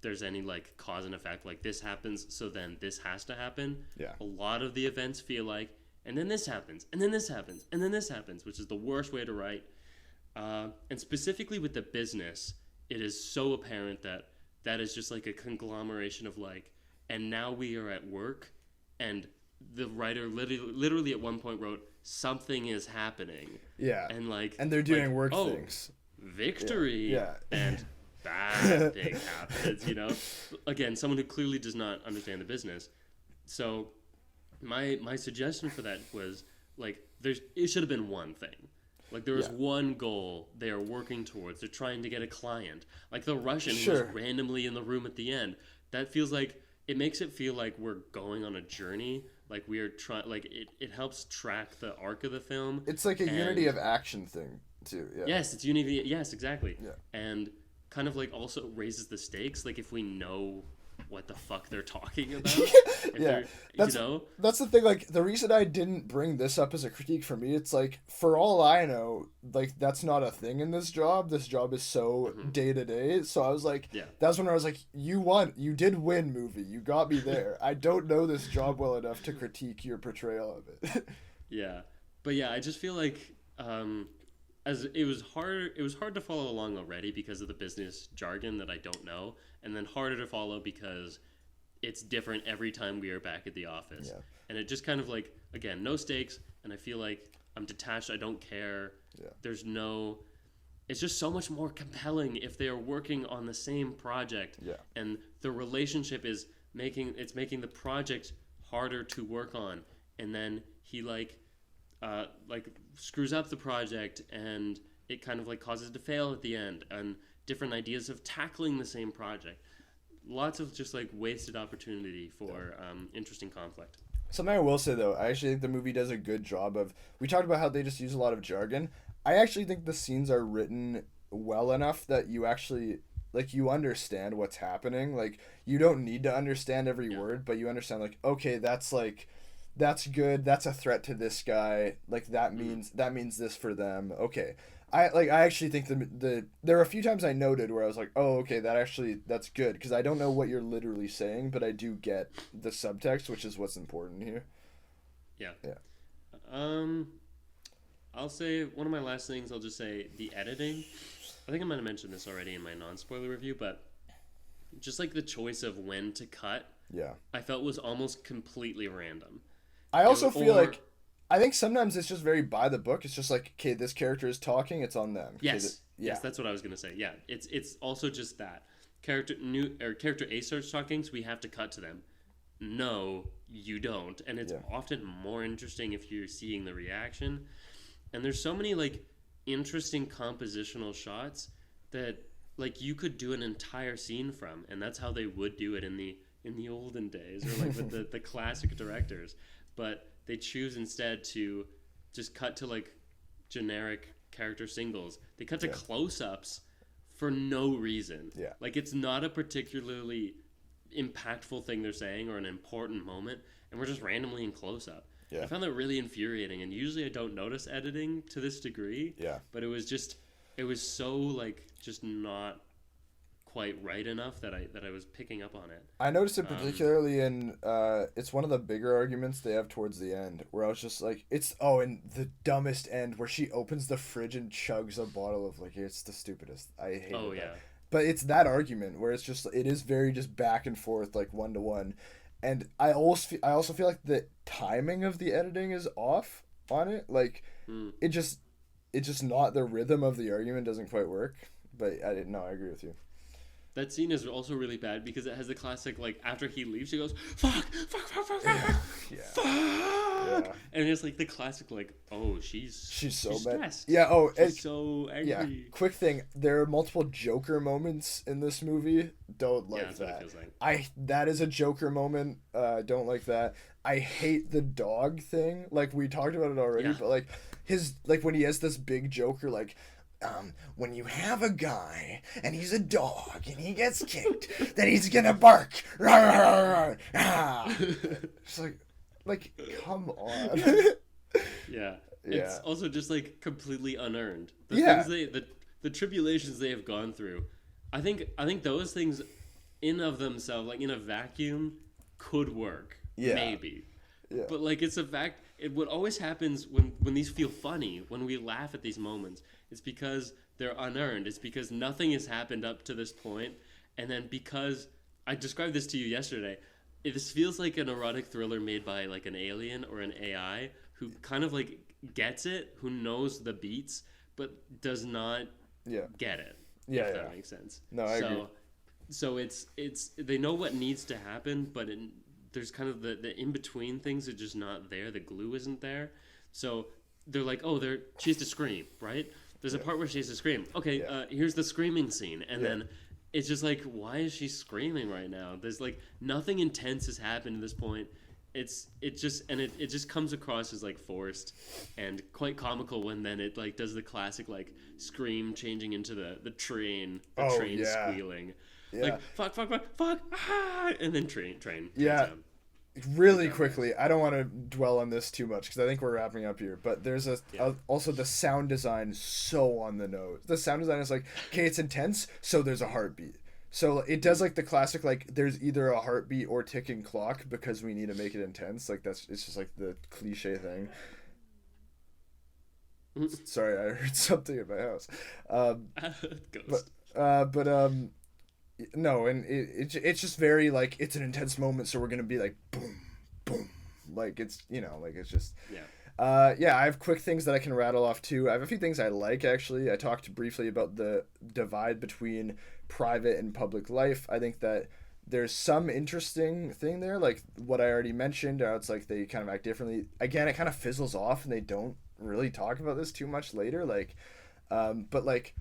[SPEAKER 1] there's any like cause and effect. Like this happens, so then this has to happen. A lot of the events feel like, and then this happens, and then this happens, and then this happens, which is the worst way to write. And specifically with the business, it is so apparent that is just like a conglomeration of like, and now we are at work, and the writer literally at one point wrote, something is happening. And like,
[SPEAKER 2] and they're doing work things.
[SPEAKER 1] Victory. And bad thing happens, you know? Again, someone who clearly does not understand the business. So my suggestion for that was like, it should have been one thing. Like there was one goal they are working towards. They're trying to get a client. Like the Russian who was randomly in the room at the end. That feels like, it makes it feel like we're going on a journey. Like we are trying, like it helps track the arc of the film.
[SPEAKER 2] It's like a unity of action thing too.
[SPEAKER 1] Yes, it's unity. Yes, exactly. And kind of like also raises the stakes. Like if we know what the fuck they're talking about.
[SPEAKER 2] That's the thing. Like the reason I didn't bring this up as a critique for me, it's like for all I know, like that's not a thing in this job. This job is so day to day. So I was like, that's when I was like, you won. You did win, movie. You got me there. I don't know this job well enough to critique your portrayal of it.
[SPEAKER 1] But I just feel like as it was hard to follow along already because of the business jargon that I don't know, and then harder to follow because it's different every time we are back at the office. And it just kind of like, again, no stakes, and I feel like I'm detached, I don't care. There's no, it's just so much more compelling if they are working on the same project. And the relationship is making the project harder to work on, and then he like screws up the project, and it kind of like causes it to fail at the end, and different ideas of tackling the same project. Lots of just like wasted opportunity for interesting conflict.
[SPEAKER 2] Something I will say though, I actually think the movie does a good job of, we talked about how they just use a lot of jargon. I actually think the scenes are written well enough that you actually, like, you understand what's happening. Like, you don't need to understand every word, but you understand like, okay, that's like, that's good. That's a threat to this guy. Like that means this for them. Okay. I actually think there are a few times I noted where I was like, oh, okay, that's good, because I don't know what you're literally saying, but I do get the subtext, which is what's important here.
[SPEAKER 1] Yeah.
[SPEAKER 2] Yeah.
[SPEAKER 1] I'll say one of my last things. I'll just say the editing. I think I might have mentioned this already in my non-spoiler review, but just like the choice of when to cut,
[SPEAKER 2] Yeah.
[SPEAKER 1] I felt was almost completely random.
[SPEAKER 2] I also feel like I think sometimes it's just very by the book. It's just like, okay, this character is talking, it's on them.
[SPEAKER 1] Yes.
[SPEAKER 2] Yeah.
[SPEAKER 1] Yes, that's what I was gonna say. Yeah, it's also just that character A starts talking, so we have to cut to them. No, you don't, and it's often more interesting if you're seeing the reaction. And there's so many like interesting compositional shots that like you could do an entire scene from, and that's how they would do it in the olden days, or like with the classic directors. But they choose instead to just cut to like generic character singles. They cut to close-ups for no reason.
[SPEAKER 2] Yeah.
[SPEAKER 1] Like it's not a particularly impactful thing they're saying or an important moment, and we're just randomly in close-up.
[SPEAKER 2] Yeah.
[SPEAKER 1] I found that really infuriating, and usually I don't notice editing to this degree.
[SPEAKER 2] Yeah.
[SPEAKER 1] But it was so like just not quite right enough that I was picking up on it.
[SPEAKER 2] I noticed it particularly in it's one of the bigger arguments they have towards the end, where I was just like, in the dumbest end where she opens the fridge and chugs a bottle of liquor. It's the stupidest. I hate it.
[SPEAKER 1] Oh yeah.
[SPEAKER 2] But it's that argument where it is very just back and forth, like 1-to-1. And I also feel like the timing of the editing is off on it. Like it's just not, the rhythm of the argument doesn't quite work. But I agree with you.
[SPEAKER 1] That scene is also really bad because it has the classic, like, after he leaves, she goes, fuck, fuck,
[SPEAKER 2] Yeah.
[SPEAKER 1] and it's like the classic, like, oh, she's
[SPEAKER 2] so
[SPEAKER 1] stressed.
[SPEAKER 2] Yeah,
[SPEAKER 1] she's so angry.
[SPEAKER 2] Yeah, quick thing, there are multiple Joker moments in this movie. Don't like that.
[SPEAKER 1] What it feels like.
[SPEAKER 2] That is a Joker moment. Don't like that. I hate the dog thing. Like, we talked about it already, but like when he has this big Joker, like, when you have a guy and he's a dog and he gets kicked, then he's gonna bark. It's like, come on.
[SPEAKER 1] Yeah. It's also just like completely unearned.
[SPEAKER 2] The
[SPEAKER 1] things the tribulations they have gone through. I think those things in of themselves, like in a vacuum, could work.
[SPEAKER 2] Yeah.
[SPEAKER 1] Maybe.
[SPEAKER 2] Yeah.
[SPEAKER 1] But like it's a fact. What always happens when these feel funny, when we laugh at these moments, it's because they're unearned. It's because nothing has happened up to this point, and then because I described this to you yesterday, this feels like an erotic thriller made by like an alien or an AI who kind of like gets it, who knows the beats, but does not get it.
[SPEAKER 2] Yeah,
[SPEAKER 1] if that makes sense.
[SPEAKER 2] No, I agree.
[SPEAKER 1] So it's they know what needs to happen, but there's kind of the in-between things are just not there. The glue isn't there. So they're like, oh, she has to scream, right? There's a part where she has to scream. Okay, here's the screaming scene. And then it's just like, why is she screaming right now? There's like nothing intense has happened at this point. It just comes across as like forced and quite comical when then it like does the classic like scream changing into the train squealing. Yeah. Like fuck, and then train.
[SPEAKER 2] Yeah. Really quickly, I don't want to dwell on this too much because I think we're wrapping up here. But there's also the sound design so on the nose. The sound design is like, okay, it's intense, so there's a heartbeat. So it does like the classic, like there's either a heartbeat or ticking clock because we need to make it intense. Like it's just like the cliche thing. Sorry, I heard something in my house. No, and it's just very like it's an intense moment, so we're gonna be like boom, boom, like it's like it's just I have quick things that I can rattle off too. I have a few things I like actually. I talked briefly about the divide between private and public life. I think that there's some interesting thing there, like what I already mentioned. How it's like they kind of act differently. Again, it kind of fizzles off, and they don't really talk about this too much later. Like, but like.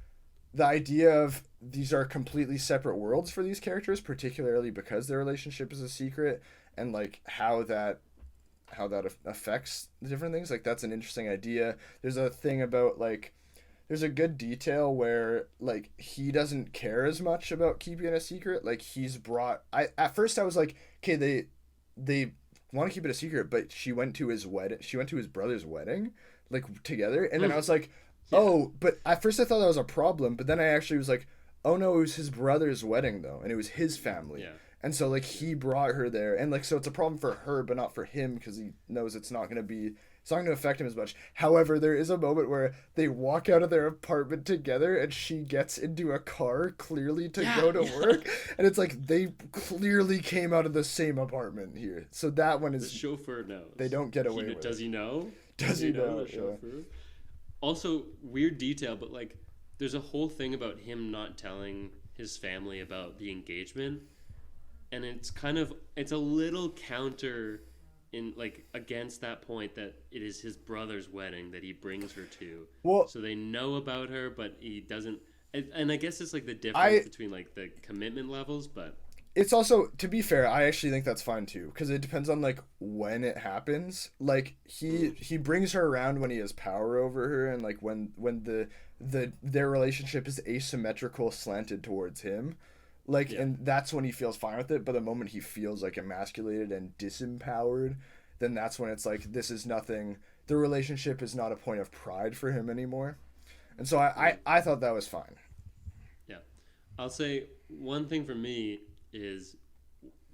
[SPEAKER 2] The idea of these are completely separate worlds for these characters, particularly because their relationship is a secret, and like how that affects the different things, like that's an interesting idea. There's a thing about like there's a good detail where like he doesn't care as much about keeping it a secret. Like he's brought at first I was like, okay, they want to keep it a secret, but she went to his wedding. She went to his brother's wedding, like together. And then I was like, oh, but at first I thought that was a problem. But then I actually was like, oh no, it was his brother's wedding though, and it was his family.
[SPEAKER 1] Yeah.
[SPEAKER 2] And so like he brought her there, and like so it's a problem for her, but not for him because he knows it's not going to affect him as much. However, there is a moment where they walk out of their apartment together and she gets into a car clearly to go to work. And it's like they clearly came out of the same apartment here. So that one is...
[SPEAKER 1] The chauffeur knows.
[SPEAKER 2] They don't get away with it.
[SPEAKER 1] Does he know?
[SPEAKER 2] Does he know?
[SPEAKER 1] The chauffeur? Also, weird detail, but like there's a whole thing about him not telling his family about the engagement. And it's a little counter in like against that point that it is his brother's wedding that he brings her to.
[SPEAKER 2] Well,
[SPEAKER 1] so they know about her, but he doesn't. And I guess it's like the difference between like the commitment levels, but
[SPEAKER 2] it's also, to be fair, I actually think that's fine too, because it depends on like when it happens. Like he brings her around when he has power over her, and like when their relationship is asymmetrical, slanted towards him. Like, and that's when he feels fine with it. But the moment he feels like emasculated and disempowered, then that's when it's like, this is nothing. The relationship is not a point of pride for him anymore. And so I thought that was fine.
[SPEAKER 1] Yeah. I'll say one thing for me is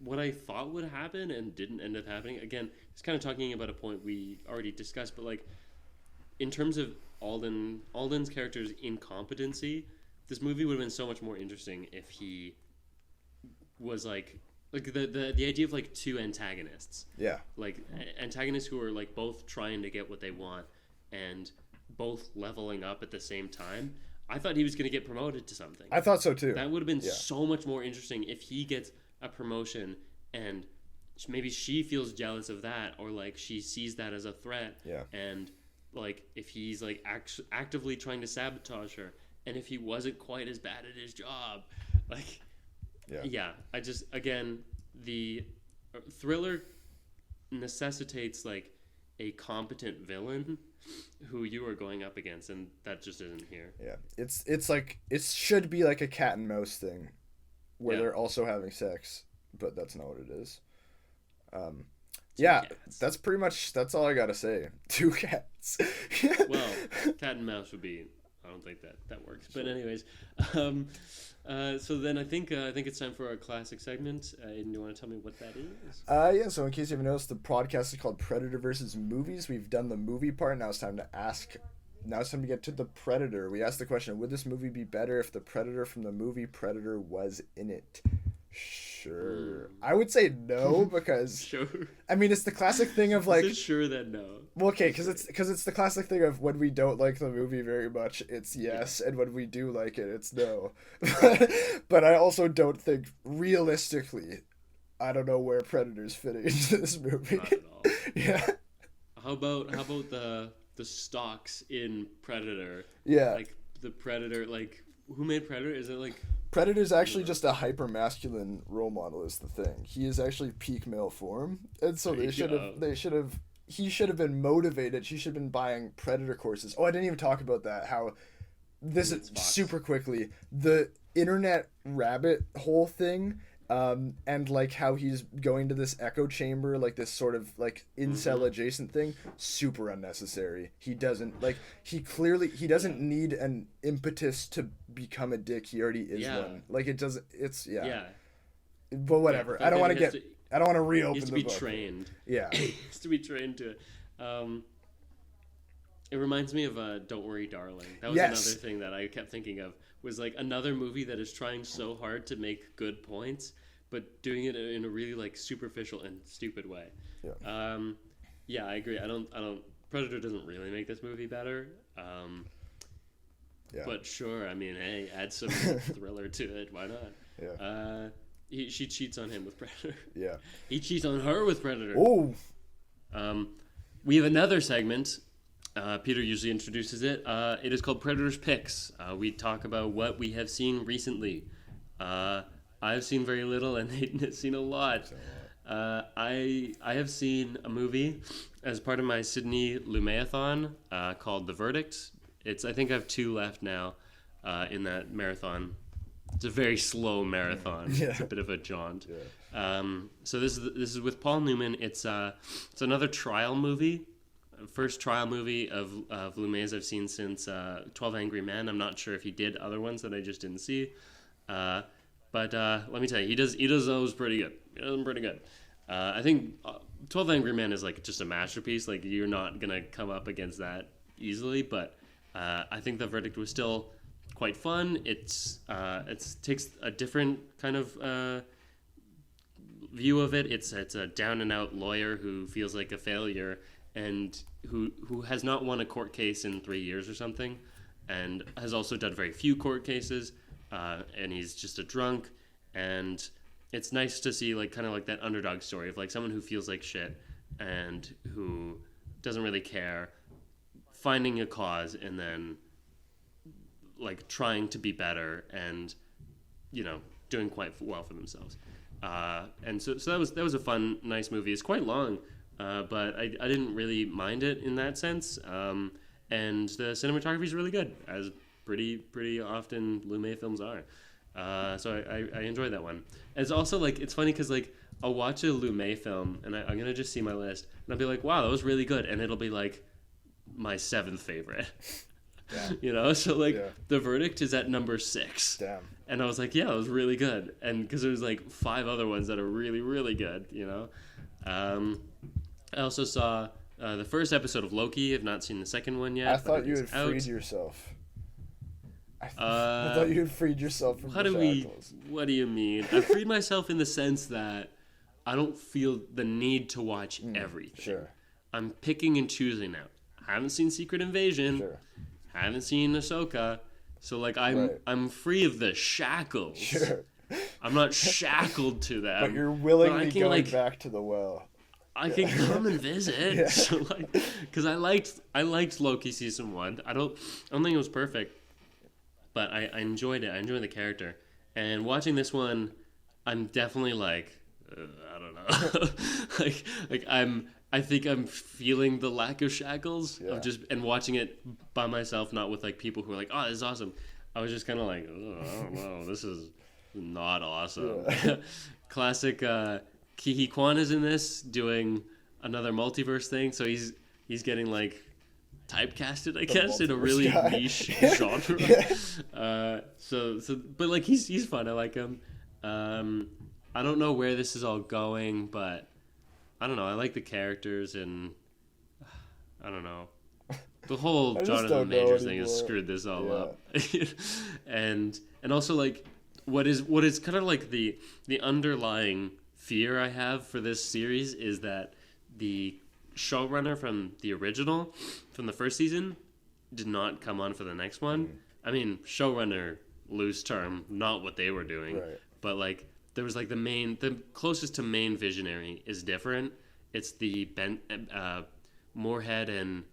[SPEAKER 1] what I thought would happen and didn't end up happening. Again, it's kind of talking about a point we already discussed, but like in terms of Alden's character's incompetency, this movie would have been so much more interesting if he was like the idea of like two antagonists.
[SPEAKER 2] Yeah.
[SPEAKER 1] Like antagonists who are like both trying to get what they want and both leveling up at the same time. I thought he was going to get promoted to something.
[SPEAKER 2] I thought so too.
[SPEAKER 1] That would have been so much more interesting if he gets a promotion and maybe she feels jealous of that, or like she sees that as a threat.
[SPEAKER 2] Yeah.
[SPEAKER 1] And like if he's like actively trying to sabotage her. And if he wasn't quite as bad at his job, like, I just, again, the thriller necessitates, like, a competent villain who you are going up against, and that just isn't here. Yeah,
[SPEAKER 2] it's like, it should be like a cat and mouse thing, where they're also having sex, but that's not what it is. That's pretty much, that's all I gotta say. 2 cats.
[SPEAKER 1] Well, cat and mouse would be... I don't think that works. But anyways, so then I think it's time for our classic segment. Aidan, do you want to tell me what that is?
[SPEAKER 2] So in case you haven't noticed, the podcast is called Predator versus Movies. We've done the movie part. Now it's time to get to the Predator. We asked the question, would this movie be better if the Predator from the movie Predator was in it? Sure. I would say no, because
[SPEAKER 1] sure.
[SPEAKER 2] I mean, it's the classic thing of like...
[SPEAKER 1] sure that no.
[SPEAKER 2] Well, okay, because it's the classic thing of when we don't like the movie very much, it's yes, and when we do like it, it's no. But I also don't think, realistically, I don't know where Predator's fitting into this movie.
[SPEAKER 1] Not at all.
[SPEAKER 2] Yeah.
[SPEAKER 1] How about the stocks in Predator?
[SPEAKER 2] Yeah.
[SPEAKER 1] Like the Predator, like who made Predator? Is it like...
[SPEAKER 2] Predator's actually just a hyper-masculine role model is the thing. He is actually peak male form. And so he should have been motivated. She should have been buying Predator courses. Oh, I didn't even talk about that. How this is super quickly. The internet rabbit hole thing, and like how he's going to this echo chamber, like this sort of like incel adjacent thing, super unnecessary. He doesn't need an impetus to become a dick. He already is one. Like it doesn't. It's But whatever. I don't want to reopen the book. He has to be
[SPEAKER 1] trained.
[SPEAKER 2] Yeah.
[SPEAKER 1] He has to be trained to it. It reminds me of Don't Worry, Darling. That was another thing that I kept thinking of. Was like another movie that is trying so hard to make good points, but doing it in a really like superficial and stupid way. Yeah. I agree. I don't. Predator doesn't really make this movie better. But sure. I mean, hey, add some thriller to it. Why not?
[SPEAKER 2] Yeah.
[SPEAKER 1] She cheats on him with Predator.
[SPEAKER 2] Yeah.
[SPEAKER 1] He cheats on her with Predator.
[SPEAKER 2] Oh.
[SPEAKER 1] We have another segment. Peter usually introduces it. It is called Predator's Picks. We talk about what we have seen recently. I've seen very little, and Aidan has seen a lot. I have seen a movie as part of my Sydney Lumeathon called The Verdict. I think I have 2 left now in that marathon. It's a very slow marathon.
[SPEAKER 2] Yeah.
[SPEAKER 1] It's a bit of a jaunt.
[SPEAKER 2] Yeah.
[SPEAKER 1] So this is with Paul Newman. It's another trial movie. First trial movie of Lumet's I've seen since 12 Angry Men. I'm not sure if he did other ones that I just didn't see. But let me tell you, he does those pretty good. He does them pretty good. I think 12 Angry Men is like just a masterpiece. Like, you're not gonna come up against that easily. But I think The Verdict was still quite fun. It takes a different kind of view of it. It's a down and out lawyer who feels like a failure and who has not won a court case in 3 years or something, and has also done very few court cases. And he's just a drunk, and it's nice to see like kind of like that underdog story of like someone who feels like shit and who doesn't really care, finding a cause and then like trying to be better and, you know, doing quite well for themselves. And so that was a fun, nice movie. It's quite long, but I didn't really mind it in that sense. And the cinematography is really good, as pretty often Lumet films are. So I enjoyed that one. And it's also like, it's funny because like I'll watch a Lumet film and I'm gonna just see my list and I'll be like, wow, that was really good, and it'll be like my 7th favorite.
[SPEAKER 2] Yeah.
[SPEAKER 1] You know, so like
[SPEAKER 2] Yeah.
[SPEAKER 1] The Verdict is at number 6.
[SPEAKER 2] Damn.
[SPEAKER 1] And I was like, yeah, it was really good. And because there's like 5 other ones that are really, really good, you know? I also saw the first episode of Loki. I've not seen the second one yet.
[SPEAKER 2] I thought you had freed yourself. I thought you had freed yourself from the shackles.
[SPEAKER 1] What do you mean? I freed myself in the sense that I don't feel the need to watch everything.
[SPEAKER 2] Sure.
[SPEAKER 1] I'm picking and choosing now. I haven't seen Secret Invasion.
[SPEAKER 2] Sure.
[SPEAKER 1] I haven't seen Ahsoka. So like I'm free of the shackles.
[SPEAKER 2] Sure.
[SPEAKER 1] I'm not shackled to them.
[SPEAKER 2] But you're willingly
[SPEAKER 1] but
[SPEAKER 2] going back to the well.
[SPEAKER 1] I can come and visit.
[SPEAKER 2] Yeah.
[SPEAKER 1] So like, because I liked Loki season 1. I don't think it was perfect, but I enjoyed it. I enjoyed the character. And watching this one, I'm definitely like, I don't know, I think I'm feeling the lack of shackles of just, and watching it by myself, not with like people who are like, oh, this is awesome. I was just kind of like, oh, I don't know, this is not awesome. Yeah. Classic. Ki Kwan is in this doing another multiverse thing, so he's getting like typecasted, I guess, in a really niche genre. Yeah. But like he's fun. I like him. I don't know where this is all going, but I don't know. I like the characters, and I don't know. The whole Jonathan Majors thing has screwed this all up. and also like what is kind of like the underlying fear I have for this series is that the showrunner from the original, from the first season, did not come on for the next one. I mean, showrunner, loose term, not what they were doing, right. But like there was like the closest to main visionary is different. It's the Moorhead and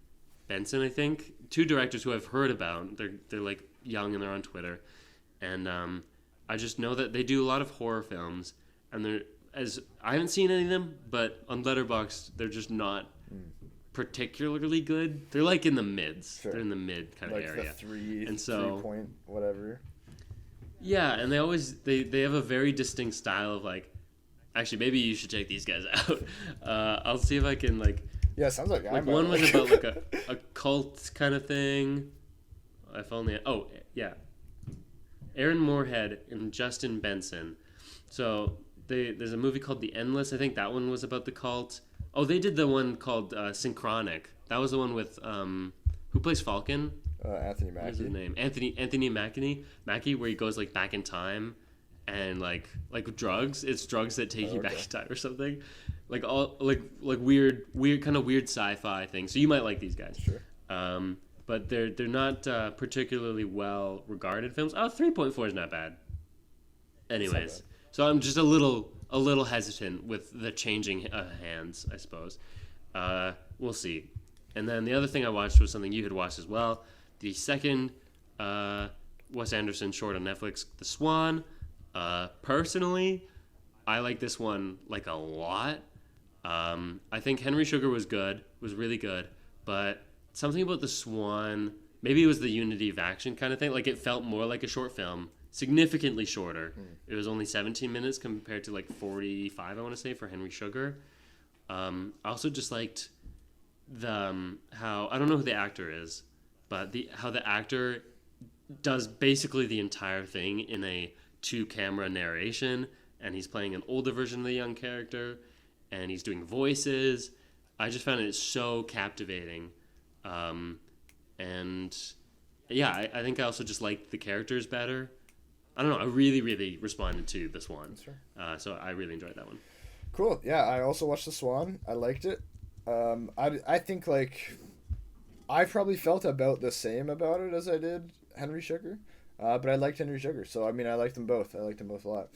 [SPEAKER 1] Benson, I think, 2 directors who I've heard about. They're like young and they're on Twitter, and I just know that they do a lot of horror films, and I haven't seen any of them, but on Letterboxd they're just not particularly good. They're like in the mids. Sure. They're in the mid kind of area.
[SPEAKER 2] Like the 3 point whatever.
[SPEAKER 1] Yeah, and they have a very distinct style of like, actually maybe you should check these guys out. I'll see if I can like.
[SPEAKER 2] Yeah, sounds like
[SPEAKER 1] one was about like a cult kind of thing. If only. Oh yeah, Aaron Moorhead and Justin Benson. So there's a movie called The Endless. I think that one was about the cult. Oh, they did the one called Synchronic. That was the one with who plays Falcon?
[SPEAKER 2] Anthony Mackie.
[SPEAKER 1] What's his name? Anthony Mackie, where he goes like back in time, and like drugs. It's drugs that take you back in time or something. Like all like weird kind of weird sci-fi thing. So you might like these guys.
[SPEAKER 2] Sure.
[SPEAKER 1] But they're not particularly well regarded films. Oh, 3.4 is not bad. Anyways, so I'm just a little hesitant with the changing hands, I suppose. We'll see. And then the other thing I watched was something you had watched as well. The second Wes Anderson short on Netflix, The Swan. Personally, I like this one like a lot. I think Henry Sugar was really good, but something about The Swan, maybe it was the unity of action kind of thing. Like it felt more like a short film. significantly shorter. It was only 17 minutes compared to like 45, I want to say, for Henry Sugar. I also just liked the how, I don't know who the actor is, but how the actor does basically the entire thing in a 2-camera narration, and he's playing an older version of the young character, and he's doing voices. I just found it so captivating. And yeah, I think I also just liked the characters better. I don't know. I really, really responded to The Swan. So I really enjoyed that one.
[SPEAKER 2] Cool. Yeah, I also watched The Swan. I liked it. I think, like, I probably felt about the same about it as I did Henry Sugar. But I liked Henry Sugar. So, I mean, I liked them both. I liked them both a lot.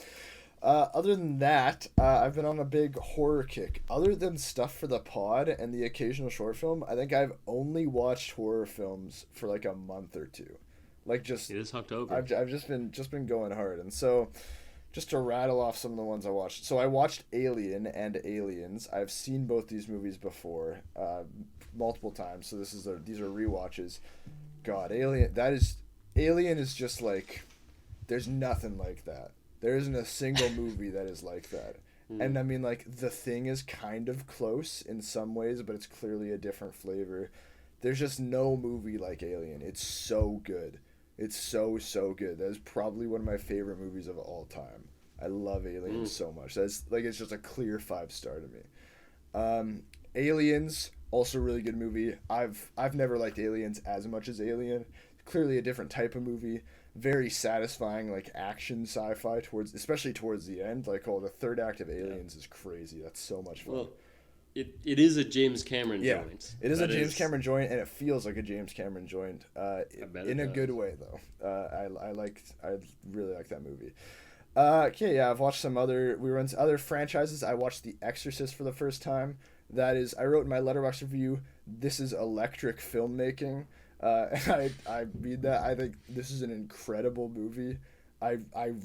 [SPEAKER 2] Other than that, I've been on a big horror kick. Other than stuff for the pod and the occasional short film, I think I've only watched horror films for like a month or two. Like, just
[SPEAKER 1] it is October.
[SPEAKER 2] I've just been going hard, and so just to rattle off some of the ones I watched. So I watched Alien and Aliens. I've seen both these movies before, multiple times. So these are rewatches. God, Alien is just like, there's nothing like that. There isn't a single movie that is like that. And I mean, like, The Thing is kind of close in some ways, but it's clearly a different flavor. There's just no movie like Alien. It's so good. It's so good. That is probably one of my favorite movies of all time. I love Alien so much. That's like, it's just a clear 5-star to me. Aliens, also really good movie. I've never liked Aliens as much as Alien. Clearly a different type of movie. Very satisfying, like, action sci-fi especially towards the end. Like, the third act of Aliens is crazy. That's so much fun.
[SPEAKER 1] Well, it is a James Cameron joint.
[SPEAKER 2] It is a James Cameron joint, and it feels like a James Cameron joint. In a good way, though. I really like that movie. Okay, yeah, I've watched we were into other franchises. I watched The Exorcist for the first time. That is, I wrote in my Letterboxd review, this is electric filmmaking. And I mean that. I think this is an incredible movie. I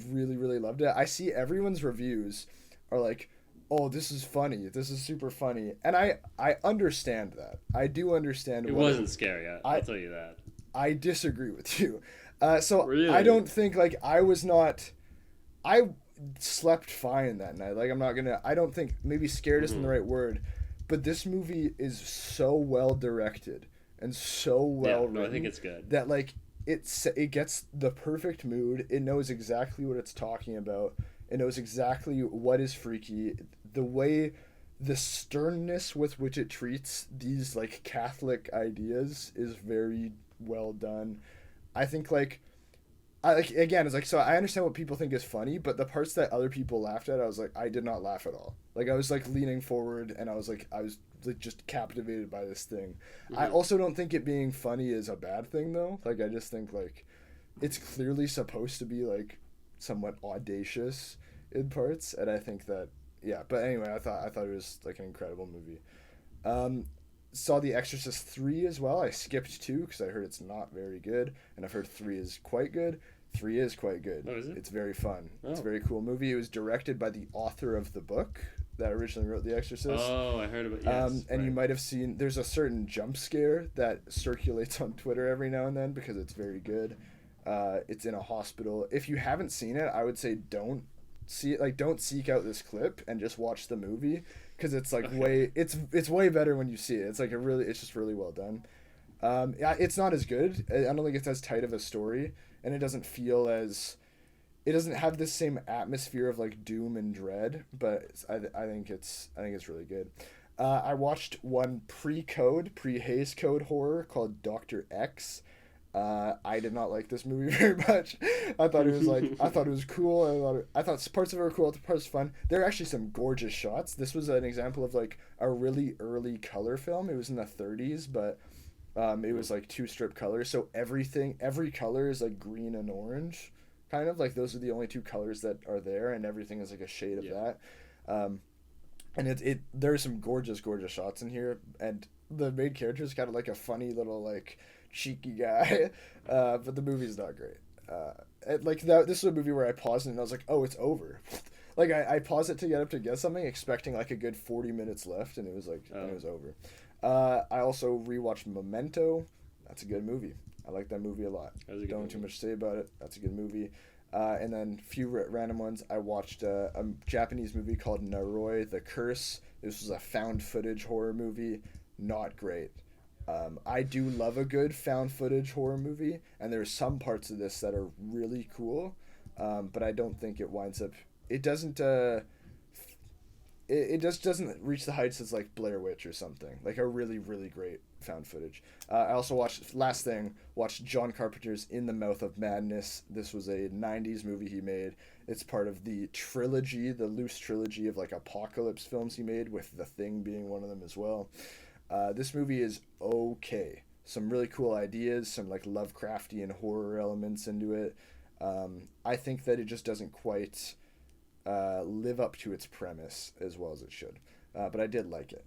[SPEAKER 2] really, really loved it. I see everyone's reviews are like, oh, this is funny. This is super funny. And I understand that. I do understand.
[SPEAKER 1] It wasn't scary. I'll tell you that.
[SPEAKER 2] I disagree with you. So
[SPEAKER 1] really?
[SPEAKER 2] I don't think, like, I slept fine that night. Like, I don't think, maybe scared isn't the right word, but this movie is so well directed and so well written.
[SPEAKER 1] I think it's good.
[SPEAKER 2] That, like, it gets the perfect mood. It knows exactly what it's talking about. It knows exactly what is freaky. The sternness with which it treats these, like, Catholic ideas is very well done. I think, like, again, it's like, so I understand what people think is funny, but the parts that other people laughed at, I was like, I did not laugh at all. Like, I was, like, leaning forward, and I was like, just captivated by this thing. I also don't think it being funny is a bad thing, though. Like, I just think, like, it's clearly supposed to be, like, somewhat audacious in parts, and I think that, yeah. But anyway, I thought it was, like, an incredible movie. Saw The Exorcist 3 as well. I skipped 2 because I heard it's not very good, and I've heard 3 is quite good. 3 is quite good.
[SPEAKER 1] Oh, is it?
[SPEAKER 2] It's very fun.
[SPEAKER 1] Oh.
[SPEAKER 2] It's a very cool movie. It was directed by the author of the book that originally wrote The Exorcist.
[SPEAKER 1] Oh, I heard about it. Yes,
[SPEAKER 2] and right. You might have seen, there's a certain jump scare that circulates on Twitter every now and then because it's very good. It's in a hospital. If you haven't seen it, I would say don't see it. Like, don't seek out this clip and just watch the movie because it's like it's way better when you see it. It's like it's just really well done. Yeah, it's not as good. I don't think it's as tight of a story, and it doesn't have the same atmosphere of, like, doom and dread, but I think it's really good. I watched one pre-Hays Code horror called Dr. X. I did not like this movie very much. I thought it was cool. I thought parts of it were cool, parts fun. There are actually some gorgeous shots. This was an example of, like, a really early color film. It was in the 30s, but it was, like, 2-strip colors. So every color is, like, green and orange. Kind of like those are the only 2 colors that are there, and everything is like a shade of that. And there are some gorgeous shots in here, and the main character is kind of like a funny little, like, cheeky guy, but the movie's not great. This is a movie where I paused it and I was like, oh, it's over. Like, I paused it to get up to get something, expecting, like, a good 40 minutes left, and it was like, and it was over. I also rewatched Memento. That's a good movie. I like that movie a lot. Don't too much to say about it. That's a good movie. And then a few random ones. I watched a Japanese movie called Naroi the Curse. This was a found footage horror movie. Not great. I do love a good found footage horror movie, and there's some parts of this that are really cool, but I don't think it winds up. It doesn't. It just doesn't reach the heights as like Blair Witch or something. Like a really, really great found footage. I also watched John Carpenter's In the Mouth of Madness. This was a 90s movie he made. It's part of the trilogy, the loose trilogy of like apocalypse films he made, with The Thing being one of them as well. This movie is okay. Some really cool ideas, some like Lovecraftian horror elements into it. I think that it just doesn't quite live up to its premise as well as it should. But I did like it.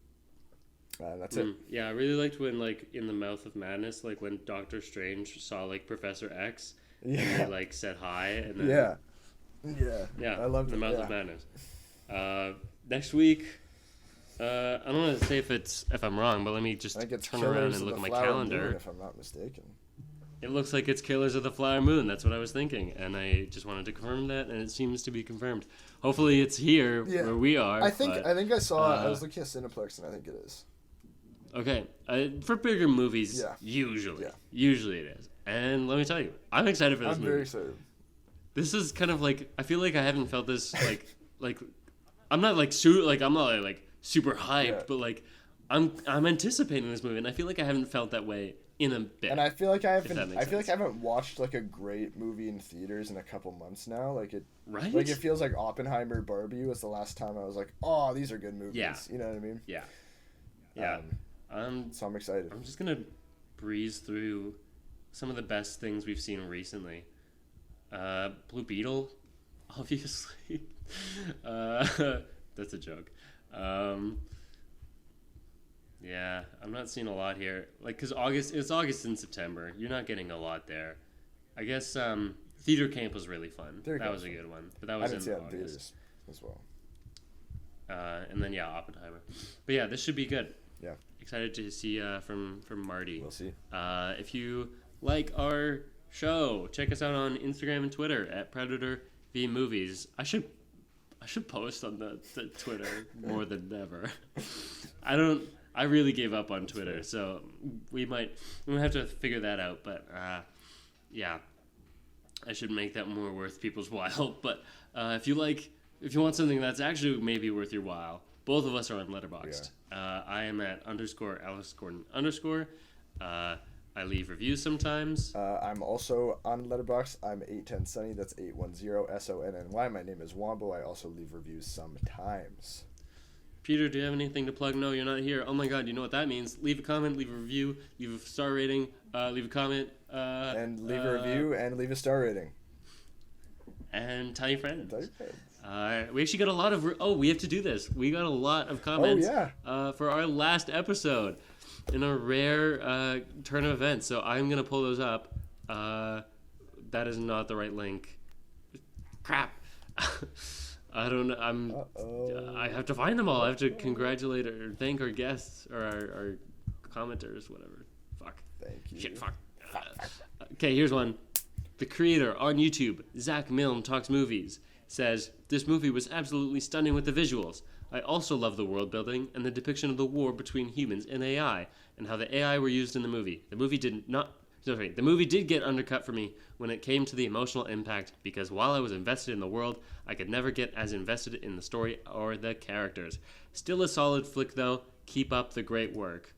[SPEAKER 2] That's it.
[SPEAKER 1] Yeah, I really liked when, like, in the Mouth of Madness, like, when Doctor Strange saw, like, Professor X, and they, like, said hi, and then...
[SPEAKER 2] Yeah, I loved
[SPEAKER 1] the Mouth of Madness. Next week, I don't want to say if I'm wrong, but let me just turn around and look at my calendar.
[SPEAKER 2] Moon, if I'm not mistaken.
[SPEAKER 1] It looks like it's Killers of the Flower Moon. That's what I was thinking, and I just wanted to confirm that, and it seems to be confirmed. Hopefully, it's here where we are.
[SPEAKER 2] I think I saw. I was looking at Cineplex, and I think it is.
[SPEAKER 1] Okay, for bigger movies, usually it is. And let me tell you, I'm excited for this movie.
[SPEAKER 2] I'm very excited.
[SPEAKER 1] This is kind of like, I feel like I haven't felt this like I'm not like super hyped, but like I'm anticipating this movie, and I feel like I haven't felt that way in a bit.
[SPEAKER 2] And I feel like I haven't watched like a great movie in theaters in a couple months now. Like it feels like Oppenheimer, Barbie was the last time I was like, oh, these are good movies. Yeah. You know what I mean?
[SPEAKER 1] Yeah.
[SPEAKER 2] So I'm excited.
[SPEAKER 1] I'm just gonna breeze through some of the best things we've seen recently. Blue Beetle, obviously. That's a joke. Yeah, I'm not seeing a lot here. Like, cause it's August and September. You're not getting a lot there. I guess Theater Camp was really fun. That was a good one, but that was in August. Theaters
[SPEAKER 2] as well.
[SPEAKER 1] And then Oppenheimer. But yeah, this should be good.
[SPEAKER 2] Yeah.
[SPEAKER 1] Excited to see from Marty.
[SPEAKER 2] We'll see.
[SPEAKER 1] If you like our show, check us out on Instagram and Twitter at Predator v Movies. I should post on the Twitter more than ever. I really gave up on Twitter, so we might have to figure that out. But yeah, I should make that more worth people's while. But if you want something that's actually maybe worth your while, both of us are on Letterboxd. Yeah. I am at _AlexGordon_. I leave reviews sometimes.
[SPEAKER 2] I'm also on Letterboxd. I'm 810Sunny. That's 810SONNY. My name is Wombo. I also leave reviews sometimes.
[SPEAKER 1] Peter, do you have anything to plug? No, you're not here. Oh my God, you know what that means. Leave a comment, leave a review, leave a star rating, leave a comment.
[SPEAKER 2] And leave a review and leave a star rating.
[SPEAKER 1] And tell your friends. We actually got a lot of... we have to do this. We got a lot of comments for our last episode in a rare turn of events. So I'm going to pull those up. That is not the right link. Crap. I don't know. I have to find them all. I have to congratulate or thank our guests or our commenters, whatever. Fuck.
[SPEAKER 2] Thank you.
[SPEAKER 1] Shit, fuck. Okay, here's one. The creator on YouTube, Zach Milne Talks Movies, says, "This movie was absolutely stunning with the visuals. I also love the world building and the depiction of the war between humans and AI, and how the AI were used in the movie. The movie did get undercut for me when it came to the emotional impact, because while I was invested in the world, I could never get as invested in the story or the characters. Still a solid flick though. Keep up the great work."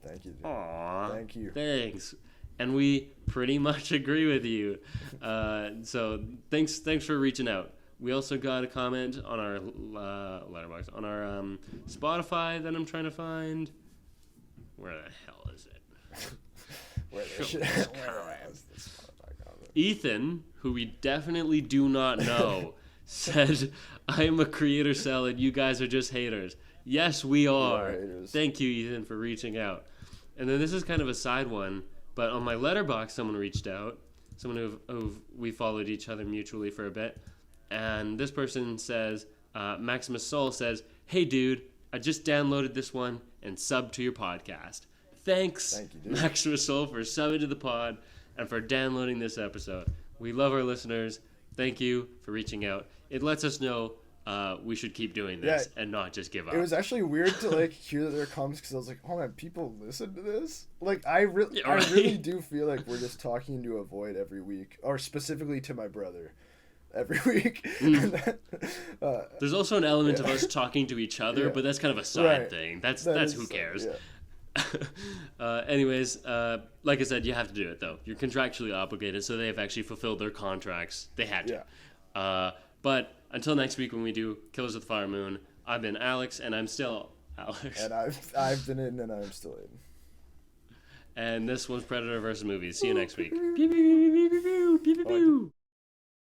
[SPEAKER 2] Thank you. Dude.
[SPEAKER 1] Aww.
[SPEAKER 2] Thank you.
[SPEAKER 1] Thanks. And we pretty much agree with you. So thanks for reaching out. We also got a comment on our Letterboxd, on our Spotify that I'm trying to find. Where the hell is it? Ethan, who we definitely do not know, said, "I am a creator salad. You guys are just haters." Yes, we are. Thank you, Ethan, for reaching out. And then this is kind of a side one, but on my Letterboxd, someone reached out. Someone who we followed each other mutually for a bit. And this person says, Maximus Soul says, "Hey, dude, I just downloaded this one and subbed to your podcast." Thanks,
[SPEAKER 2] Thank you,
[SPEAKER 1] Maximus Soul, for subbing to the pod and for downloading this episode. We love our listeners. thank you for reaching out. It lets us know we should keep doing this and not just give up.
[SPEAKER 2] It was actually weird to like hear their comments because I was like, oh man, people listen to this. Like I really do feel like we're just talking to a void every week, or specifically to my brother every week.
[SPEAKER 1] There's also an element of us talking to each other, but that's kind of a side thing. That's who cares. Anyways, like I said, you have to do it though. You're contractually obligated, so they have actually fulfilled their contracts. They had to. But until next week when we do Killers of the Flower Moon, I've been Alex, and I'm still Alex.
[SPEAKER 2] And I've been Aidan, and I'm still Aidan.
[SPEAKER 1] And this was Predator vs. Movies. See you next week.